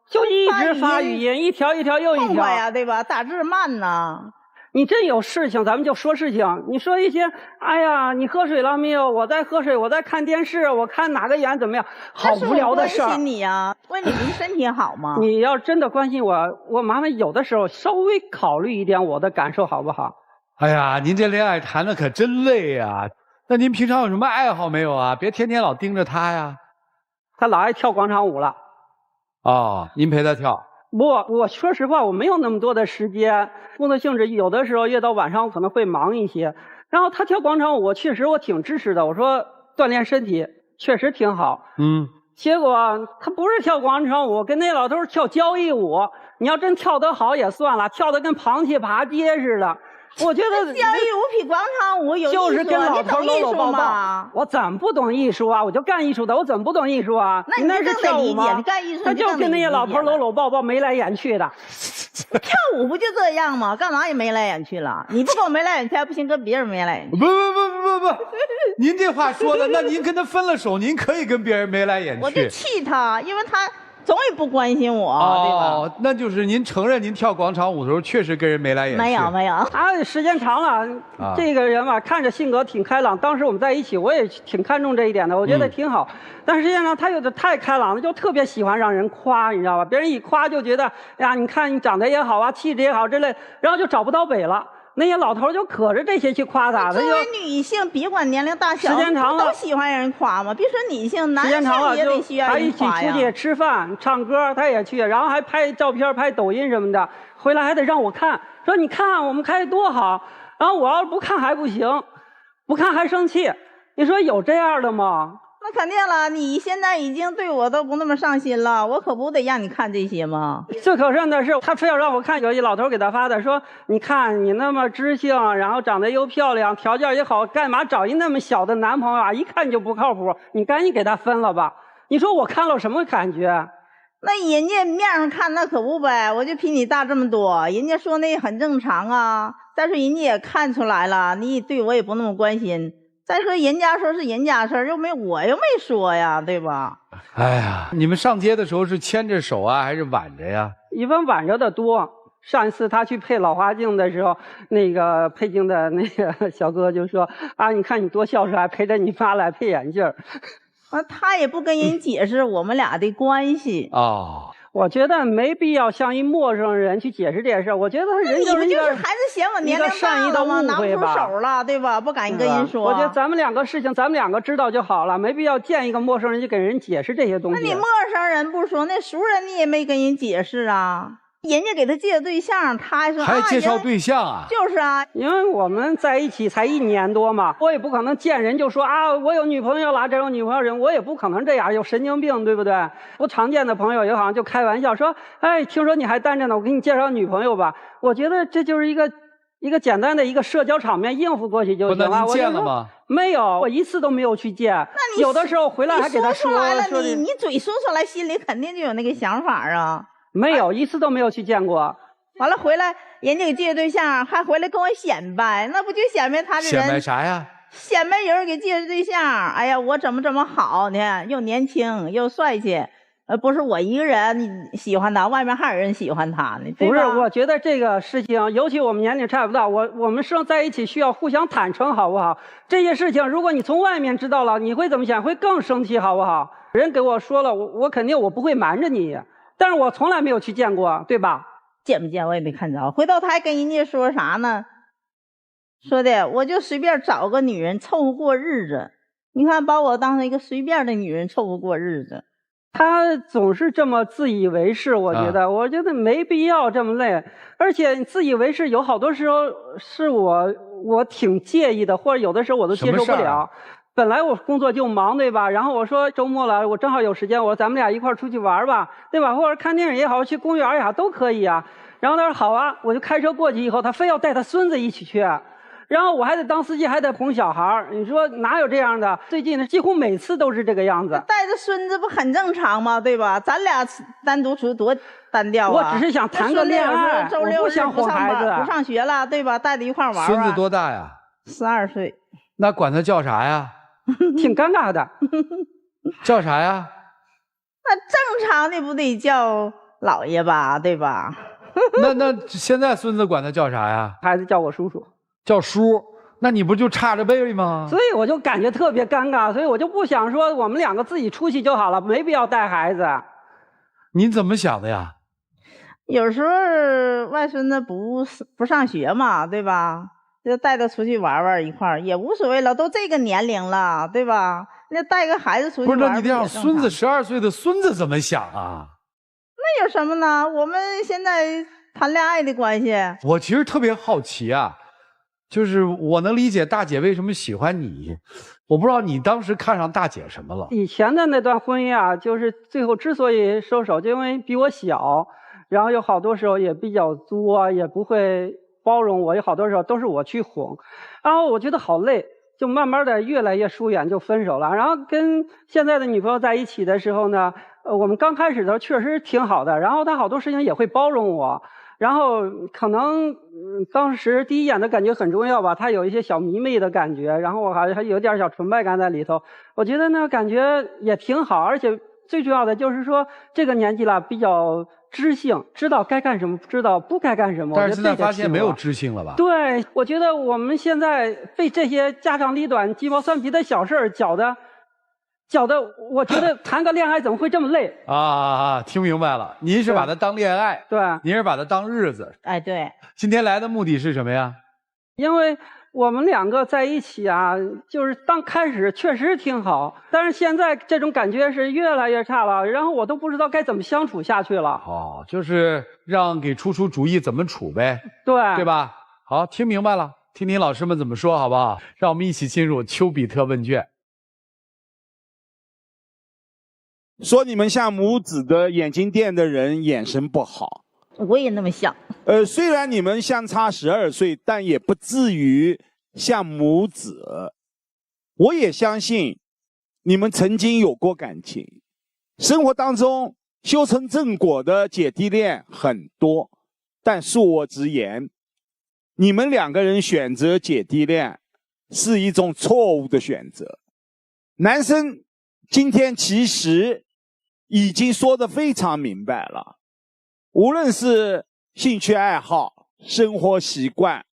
就一直发语音，一条一条又一条呀，对吧？打字慢呢。你真有事情，咱们就说事情。你说一些，哎呀，你喝水了没有？我在喝水，我在看电视，我看哪个演怎么样，好无聊的事儿。关心你呀，问你身体好吗？你要真的关心我，我麻烦有的时候稍微考虑一点我的感受，好不好？哎呀，您这恋爱谈的可真累呀。那您平常有什么爱好没有啊？别天天老盯着他呀。他老爱跳广场舞了。哦，您陪他跳。我说实话，我没有那么多的时间，工作性质有的时候越到晚上我可能会忙一些。然后他跳广场舞，确实我挺支持的。我说锻炼身体确实挺好。结果他不是跳广场舞，跟那老头跳交谊舞。你要真跳得好也算了，跳得跟螃蟹爬街似的。我觉得交谊舞比广场舞有艺术，就是跟老头搂搂抱抱。我怎么不懂艺术啊？我就干艺术的，我怎么不懂艺术啊？那你是跳舞吗？你干艺术，他就跟那些老头搂搂抱抱，眉来眼去的。跳舞不就这样吗？干嘛也眉来眼去了？你不跟我眉来眼去还不行，跟别人眉来眼去。不，您这话说的，那您跟他分了手，您可以跟别人眉来眼去。我就气他，因为他总也不关心我，对吧？哦，那就是您承认您跳广场舞的时候确实跟人眉来眼去。没有。他时间长了，这个人吧，看着性格挺开朗。当时我们在一起，我也挺看重这一点的，我觉得挺好。但是实际上他有的太开朗了，就特别喜欢让人夸，你知道吧？别人一夸就觉得，呀，你看你长得也好啊，气质也好之类，然后就找不到北了。那些老头就可着这些去夸他。作为女性，别管年龄大小，时间长了都喜欢让人夸嘛。别说女性，男性也得需要人夸呀。还一起出去吃饭、唱歌，他也去，然后还拍照片、拍抖音什么的，回来还得让我看，说你看我们开的多好。然后我要是不看还不行，不看还生气。你说有这样的吗？那肯定了，你现在已经对我都不那么上心了，我可不得让你看这些吗？最可恨的是，他非要让我看，有一老头给他发的，说你看你那么知性，然后长得又漂亮，条件也好，干嘛找一那么小的男朋友啊？一看就不靠谱，你赶紧给他分了吧。你说我看了什么感觉？那人家面上看那可不呗，我就比你大这么多，人家说那很正常啊。但是人家也看出来了，你对我也不那么关心。再说人家说是人家事儿，我又没说呀，对吧？哎呀，你们上街的时候是牵着手啊，还是挽着呀？一般挽着的多。上一次他去配老花镜的时候，那个配镜的那个小哥就说：“啊，你看你多孝顺，还陪着你妈来配眼镜。”他也不跟人解释我们俩的关系。哦。我觉得没必要向一陌生人去解释这件事。我觉得人你们就是还是嫌我年龄大了吗？拿不出手了，对吧？不敢跟人说。我觉得咱们两个事情，咱们两个知道就好了，没必要见一个陌生人就给人解释这些东西。那你陌生人不说，那熟人你也没跟人解释啊。人家给他介绍对象，他还说还介绍对象啊？就是啊，因为我们在一起才1年多嘛，我也不可能见人就说啊，我有女朋友了，这有女朋友人，我也不可能这样，有神经病，对不对？不常见的朋友有好像就开玩笑说，哎，听说你还单着呢，我给你介绍女朋友吧。我觉得这就是一个简单的一个社交场面，应付过去就行了。你见了吗？没有，我一次都没有去见。那你有的时候回来还给他说了，你嘴说出来，心里肯定就有那个想法啊。没有，一次都没有去见过。完了回来，人家给介绍对象，还回来跟我显摆，那不就显摆他这人？显摆啥呀？显摆人给介绍对象，哎呀，我怎么好呢？又年轻又帅气，不是我一个人喜欢他，外面还有人喜欢他呢。不是，我觉得这个事情，尤其我们年龄差不大，我们生在一起需要互相坦诚，好不好？这些事情，如果你从外面知道了，你会怎么想？会更生气，好不好？人给我说了，我肯定我不会瞒着你。但是我从来没有去见过，对吧？见不见我也没看着。回头他还跟人家说啥呢？说的我就随便找个女人凑合过日子。你看，把我当成一个随便的女人凑合过日子。他总是这么自以为是，我觉得没必要这么累。而且自以为是有好多时候是我挺介意的，或者有的时候我都接受不了。本来我工作就忙，对吧？然后我说周末了，我正好有时间，我说咱们俩一块出去玩吧，对吧？或者看电影也好，去公园也好，都可以啊。然后他说好啊，我就开车过去以后，他非要带他孙子一起去。然后我还得当司机，还得哄小孩儿，你说哪有这样的？最近呢，几乎每次都是这个样子。带着孙子不很正常吗？对吧？咱俩单独处多单调啊！我只是想谈个恋爱，周六日我不想哄孩子，不上学了，对吧？带着一块玩玩。孙子多大呀？12岁。那管他叫啥呀？挺尴尬的。叫啥呀？那正常的不得叫姥爷吧，对吧？那现在孙子管他叫啥呀？孩子叫我叔叔。叫叔，那你不就差着辈吗？所以我就感觉特别尴尬，所以我就不想说我们两个自己出去就好了，没必要带孩子。你怎么想的呀？有时候外孙子不上学嘛，对吧？就带他出去玩玩一块儿也无所谓了，都这个年龄了，对吧？那带个孩子出去玩，不是你这样，孙子12岁的孙子怎么想啊？那有什么呢？我们现在谈恋爱的关系。我其实特别好奇啊。就是我能理解大姐为什么喜欢你，我不知道你当时看上大姐什么了。以前的那段婚姻啊，就是最后之所以收手，就因为比我小，然后有好多时候也比较作，也不会包容我，有好多时候都是我去哄，然后我觉得好累，就慢慢的越来越疏远，就分手了。然后跟现在的女朋友在一起的时候呢，我们刚开始的时候确实挺好的，然后她好多事情也会包容我。然后可能当时第一眼的感觉很重要吧，他有一些小迷妹的感觉，然后我还有点小崇拜感在里头。我觉得呢感觉也挺好，而且最重要的就是说这个年纪了比较知性，知道该干什么，知道不该干什么。但是现在发现没有知性了吧？对，我觉得我们现在被这些家长里短、鸡毛蒜皮的小事搅得，我觉得谈个恋爱怎么会这么累啊？听明白了，您是把它当恋爱，对，您是把它当日子。哎，对。今天来的目的是什么呀？因为我们两个在一起啊，就是刚开始确实挺好，但是现在这种感觉是越来越差了，然后我都不知道该怎么相处下去了。哦，就是让给出主意怎么处呗，对吧？好，听明白了，听听老师们怎么说，好不好？让我们一起进入丘比特问卷。说你们像母子的眼镜店的人眼神不好，我也那么想。虽然你们相差12岁，但也不至于像母子。我也相信你们曾经有过感情，生活当中修成正果的姐弟恋很多，但恕我直言，你们两个人选择姐弟恋是一种错误的选择。男生今天其实已经说得非常明白了，无论是兴趣爱好、生活习惯，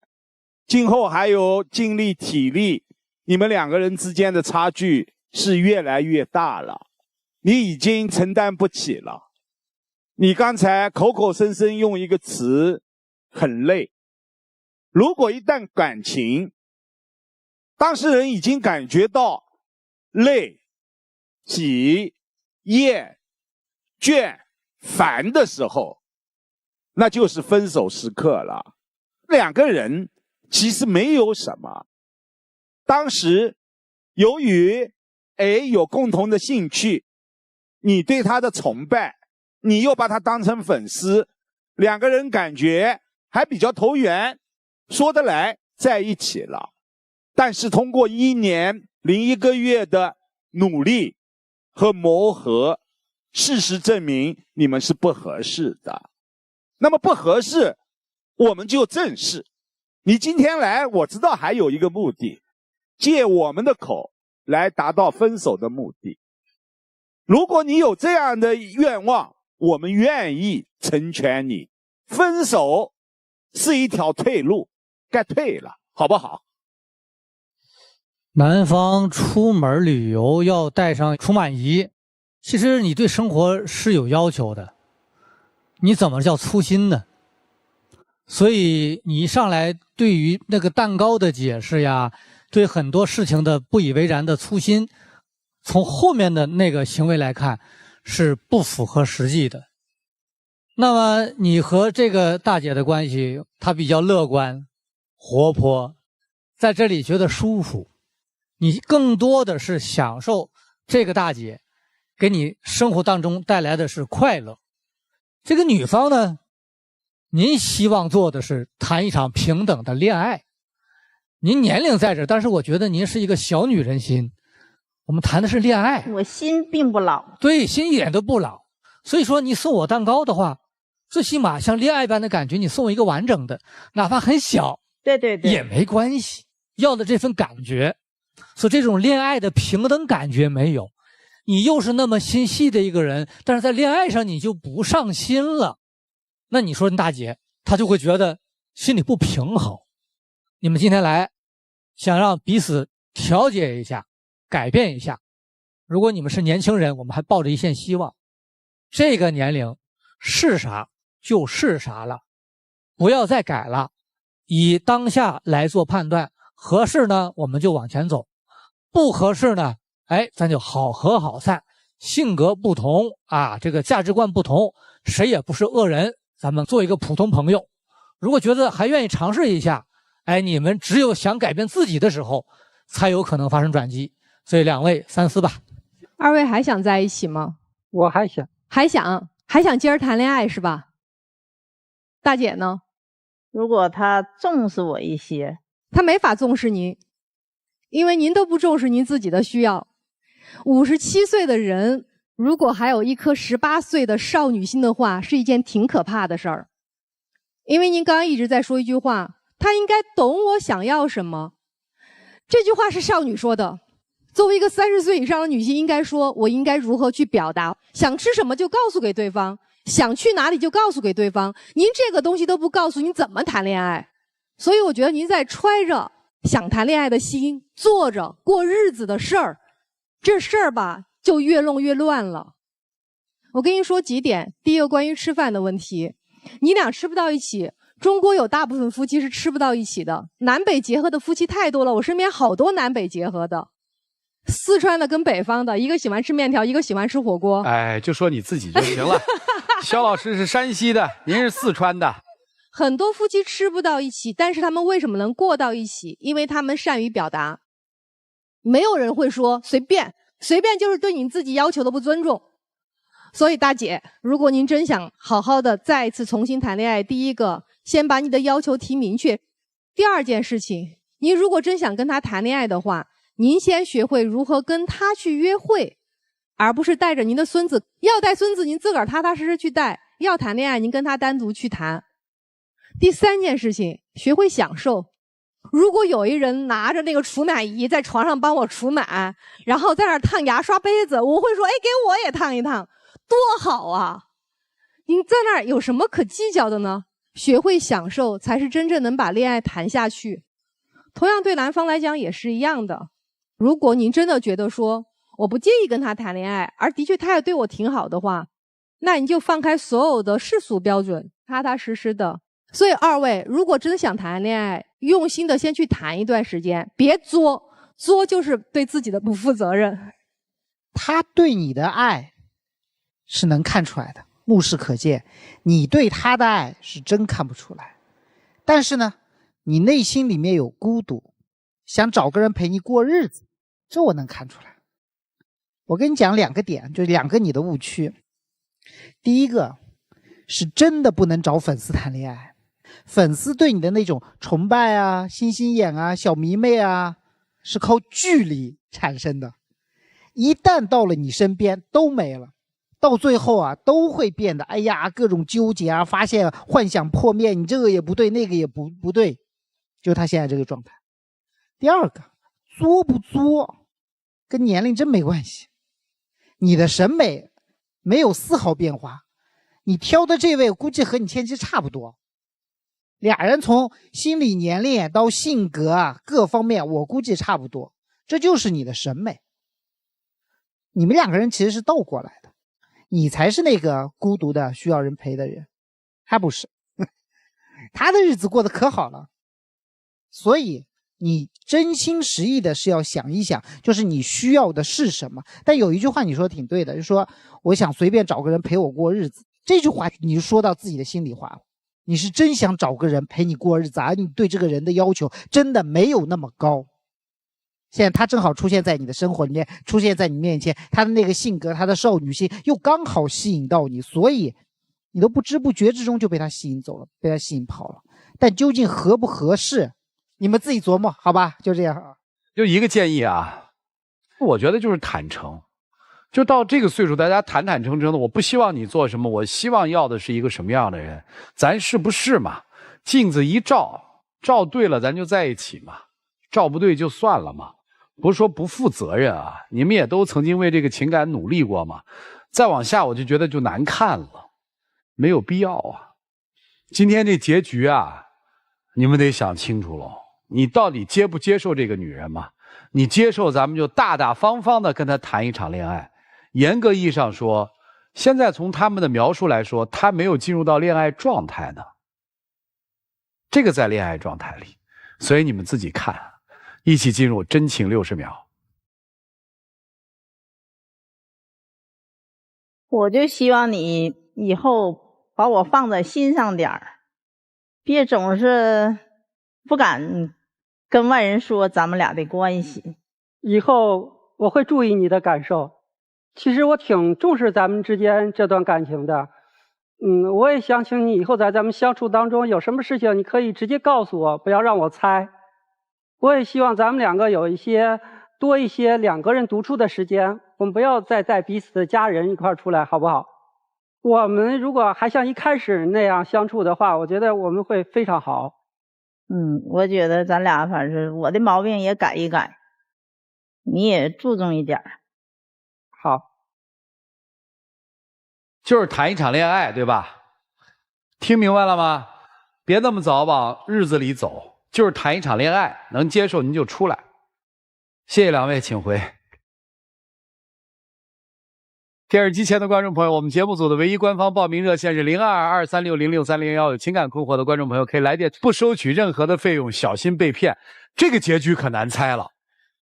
今后还有精力体力，你们两个人之间的差距是越来越大了，你已经承担不起了。你刚才口口声声用一个词很累，如果一旦感情当事人已经感觉到累、挤、厌、倦、烦的时候，那就是分手时刻了。两个人其实没有什么，当时由于有共同的兴趣，你对他的崇拜，你又把他当成粉丝，两个人感觉还比较投缘，说得来，在一起了。但是通过1年01个月的努力和磨合，事实证明你们是不合适的。那么不合适，我们就正视。你今天来，我知道还有一个目的，借我们的口来达到分手的目的。如果你有这样的愿望，我们愿意成全你。分手是一条退路，该退了，好不好？男方出门旅游要带上除螨仪，其实你对生活是有要求的，你怎么叫粗心呢？所以你一上来对于那个蛋糕的解释呀，对很多事情的不以为然的粗心，从后面的那个行为来看是不符合实际的。那么你和这个大姐的关系，她比较乐观活泼，在这里觉得舒服，你更多的是享受这个大姐给你生活当中带来的是快乐。这个女方呢，您希望做的是谈一场平等的恋爱，您年龄在这，但是我觉得您是一个小女人心。我们谈的是恋爱，我心并不老。对，心一点都不老。所以说，你送我蛋糕的话，最起码像恋爱般的感觉，你送我一个完整的，哪怕很小，对对对，也没关系。要的这份感觉，所以这种恋爱的平等感觉没有。你又是那么心细的一个人，但是在恋爱上你就不上心了，那你说大姐，她就会觉得心里不平衡。你们今天来，想让彼此调节一下，改变一下。如果你们是年轻人，我们还抱着一线希望。这个年龄是啥就是啥了，不要再改了，以当下来做判断，合适呢我们就往前走，不合适呢，咱就好合好散。性格不同啊，这个价值观不同，谁也不是恶人，咱们做一个普通朋友。如果觉得还愿意尝试一下，你们只有想改变自己的时候，才有可能发生转机。所以两位三思吧。二位还想在一起吗？我还想。还想接着谈恋爱是吧？大姐呢？如果他重视我一些，他没法重视您，因为您都不重视您自己的需要。57岁的人，如果还有一颗18岁的少女心的话，是一件挺可怕的事儿。因为您刚刚一直在说一句话，他应该懂我想要什么。这句话是少女说的。作为一个30岁以上的女性，应该说我应该如何去表达，想吃什么就告诉给对方，想去哪里就告诉给对方。您这个东西都不告诉，您怎么谈恋爱？所以我觉得您在揣着想谈恋爱的心，做着过日子的事儿，这事儿吧就越弄越乱了。我跟您说几点。第一个，关于吃饭的问题，你俩吃不到一起。中国有大部分夫妻是吃不到一起的，南北结合的夫妻太多了，我身边好多南北结合的。四川的跟北方的，一个喜欢吃面条，一个喜欢吃火锅。就说你自己就行了。肖老师是山西的，您是四川的。很多夫妻吃不到一起，但是他们为什么能过到一起？因为他们善于表达。没有人会说随便，随便就是对你自己要求的不尊重。所以大姐，如果您真想好好的再一次重新谈恋爱，第一个，先把你的要求提明确。第二件事情，您如果真想跟他谈恋爱的话，您先学会如何跟他去约会，而不是带着您的孙子。要带孙子，您自个儿踏踏实实去带；要谈恋爱，您跟他单独去谈。第三件事情，学会享受。如果有一人拿着那个除螨仪在床上帮我除螨，然后在那儿烫牙刷杯子，我会说，给我也烫一烫，多好啊！您在那儿有什么可计较的呢？学会享受，才是真正能把恋爱谈下去。同样对男方来讲也是一样的。如果您真的觉得说我不介意跟他谈恋爱，而的确他也对我挺好的话，那你就放开所有的世俗标准，踏踏实实的。所以二位如果真想谈恋爱，用心的先去谈一段时间，别作就是对自己的不负责任。他对你的爱是能看出来的，目视可见，你对他的爱是真看不出来。但是呢，你内心里面有孤独，想找个人陪你过日子，这我能看出来。我跟你讲2个点，就2个你的误区。第一个是真的不能找粉丝谈恋爱，粉丝对你的那种崇拜啊、星星眼啊、小迷妹啊，是靠距离产生的，一旦到了你身边都没了，到最后啊都会变得各种纠结啊，发现幻想破灭，你这个也不对，那个也不对，就他现在这个状态。第二个，作不作跟年龄真没关系，你的审美没有丝毫变化，你挑的这位估计和你前妻差不多，俩人从心理年龄到性格啊各方面我估计差不多，这就是你的审美。你们2个人其实是倒过来的，你才是那个孤独的需要人陪的人，他不是他的日子过得可好了。所以你真心实意的是要想一想，就是你需要的是什么。但有一句话你说挺对的，就是说我想随便找个人陪我过日子，这句话你就说到自己的心里话了。你是真想找个人陪你过日子，而你对这个人的要求真的没有那么高。现在他正好出现在你的生活里面，出现在你面前，他的那个性格，他的少女心又刚好吸引到你，所以你都不知不觉之中就被他吸引走了，被他吸引跑了。但究竟合不合适，你们自己琢磨，好吧？就这样。就一个建议啊，我觉得就是坦诚。就到这个岁数，大家坦坦诚诚的。我不希望你做什么，我希望要的是一个什么样的人，咱是不是嘛？镜子一照，照对了咱就在一起嘛，照不对就算了嘛。不是说不负责任啊，你们也都曾经为这个情感努力过嘛。再往下我就觉得就难看了，没有必要啊。今天这结局啊，你们得想清楚了，你到底接不接受这个女人嘛？你接受，咱们就大大方方的跟她谈一场恋爱。严格意义上说，现在从他们的描述来说，他没有进入到恋爱状态呢。这个在恋爱状态里，所以你们自己看，一起进入真情60秒。我就希望你以后把我放在心上点儿，别总是不敢跟外人说咱们俩的关系。以后我会注意你的感受。其实我挺重视咱们之间这段感情的。我也想请你以后在咱们相处当中有什么事情你可以直接告诉我，不要让我猜。我也希望咱们两个有多一些两个人独处的时间，我们不要再带彼此的家人一块出来，好不好？我们如果还像一开始那样相处的话，我觉得我们会非常好。我觉得咱俩反正我的毛病也改一改，你也注重一点。好，就是谈一场恋爱，对吧？听明白了吗？别那么早往日子里走，就是谈一场恋爱，能接受您就出来。谢谢两位，请回。电视机前的观众朋友，我们节目组的唯一官方报名热线是0223606301，有情感困惑的观众朋友可以来电，不收取任何的费用，小心被骗。这个结局可难猜了，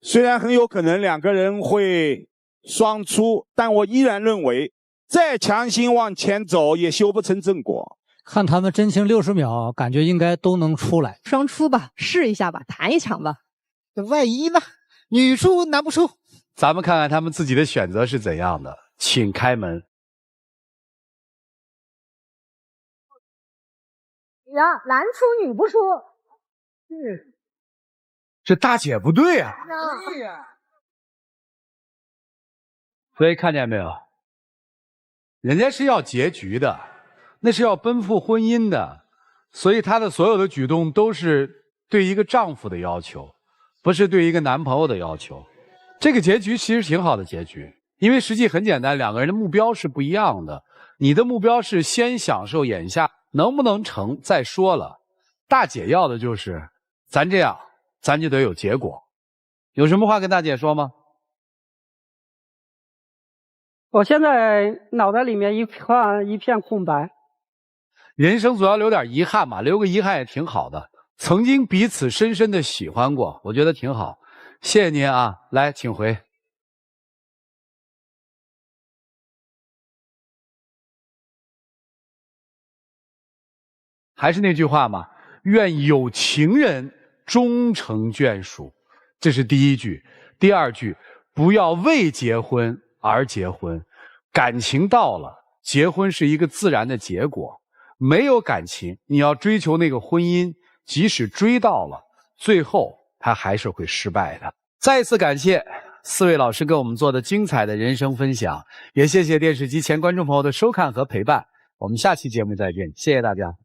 虽然很有可能两个人会双出，但我依然认为再强行往前走也修不成正果。看他们真情60秒，感觉应该都能出来。双出吧，试一下吧，谈一场吧。万一呢？女出男不出。咱们看看他们自己的选择是怎样的，请开门。男出女不出。这大姐不对啊。所以看见没有，人家是要结局的，那是要奔赴婚姻的，所以她的所有的举动都是对一个丈夫的要求，不是对一个男朋友的要求。这个结局其实挺好的结局，因为实际很简单，两个人的目标是不一样的。你的目标是先享受眼下，能不能成再说了。大姐要的就是咱这样，咱就得有结果。有什么话跟大姐说吗？我现在脑袋里面一片空白。人生总要留点遗憾嘛，留个遗憾也挺好的。曾经彼此深深的喜欢过，我觉得挺好。谢谢您啊，来，请回。还是那句话嘛，愿有情人终成眷属，这是第一句。第二句，不要为结婚而结婚，感情到了，结婚是一个自然的结果。没有感情，你要追求那个婚姻，即使追到了，最后它还是会失败的。再一次感谢4位老师给我们做的精彩的人生分享，也谢谢电视机前观众朋友的收看和陪伴。我们下期节目再见，谢谢大家。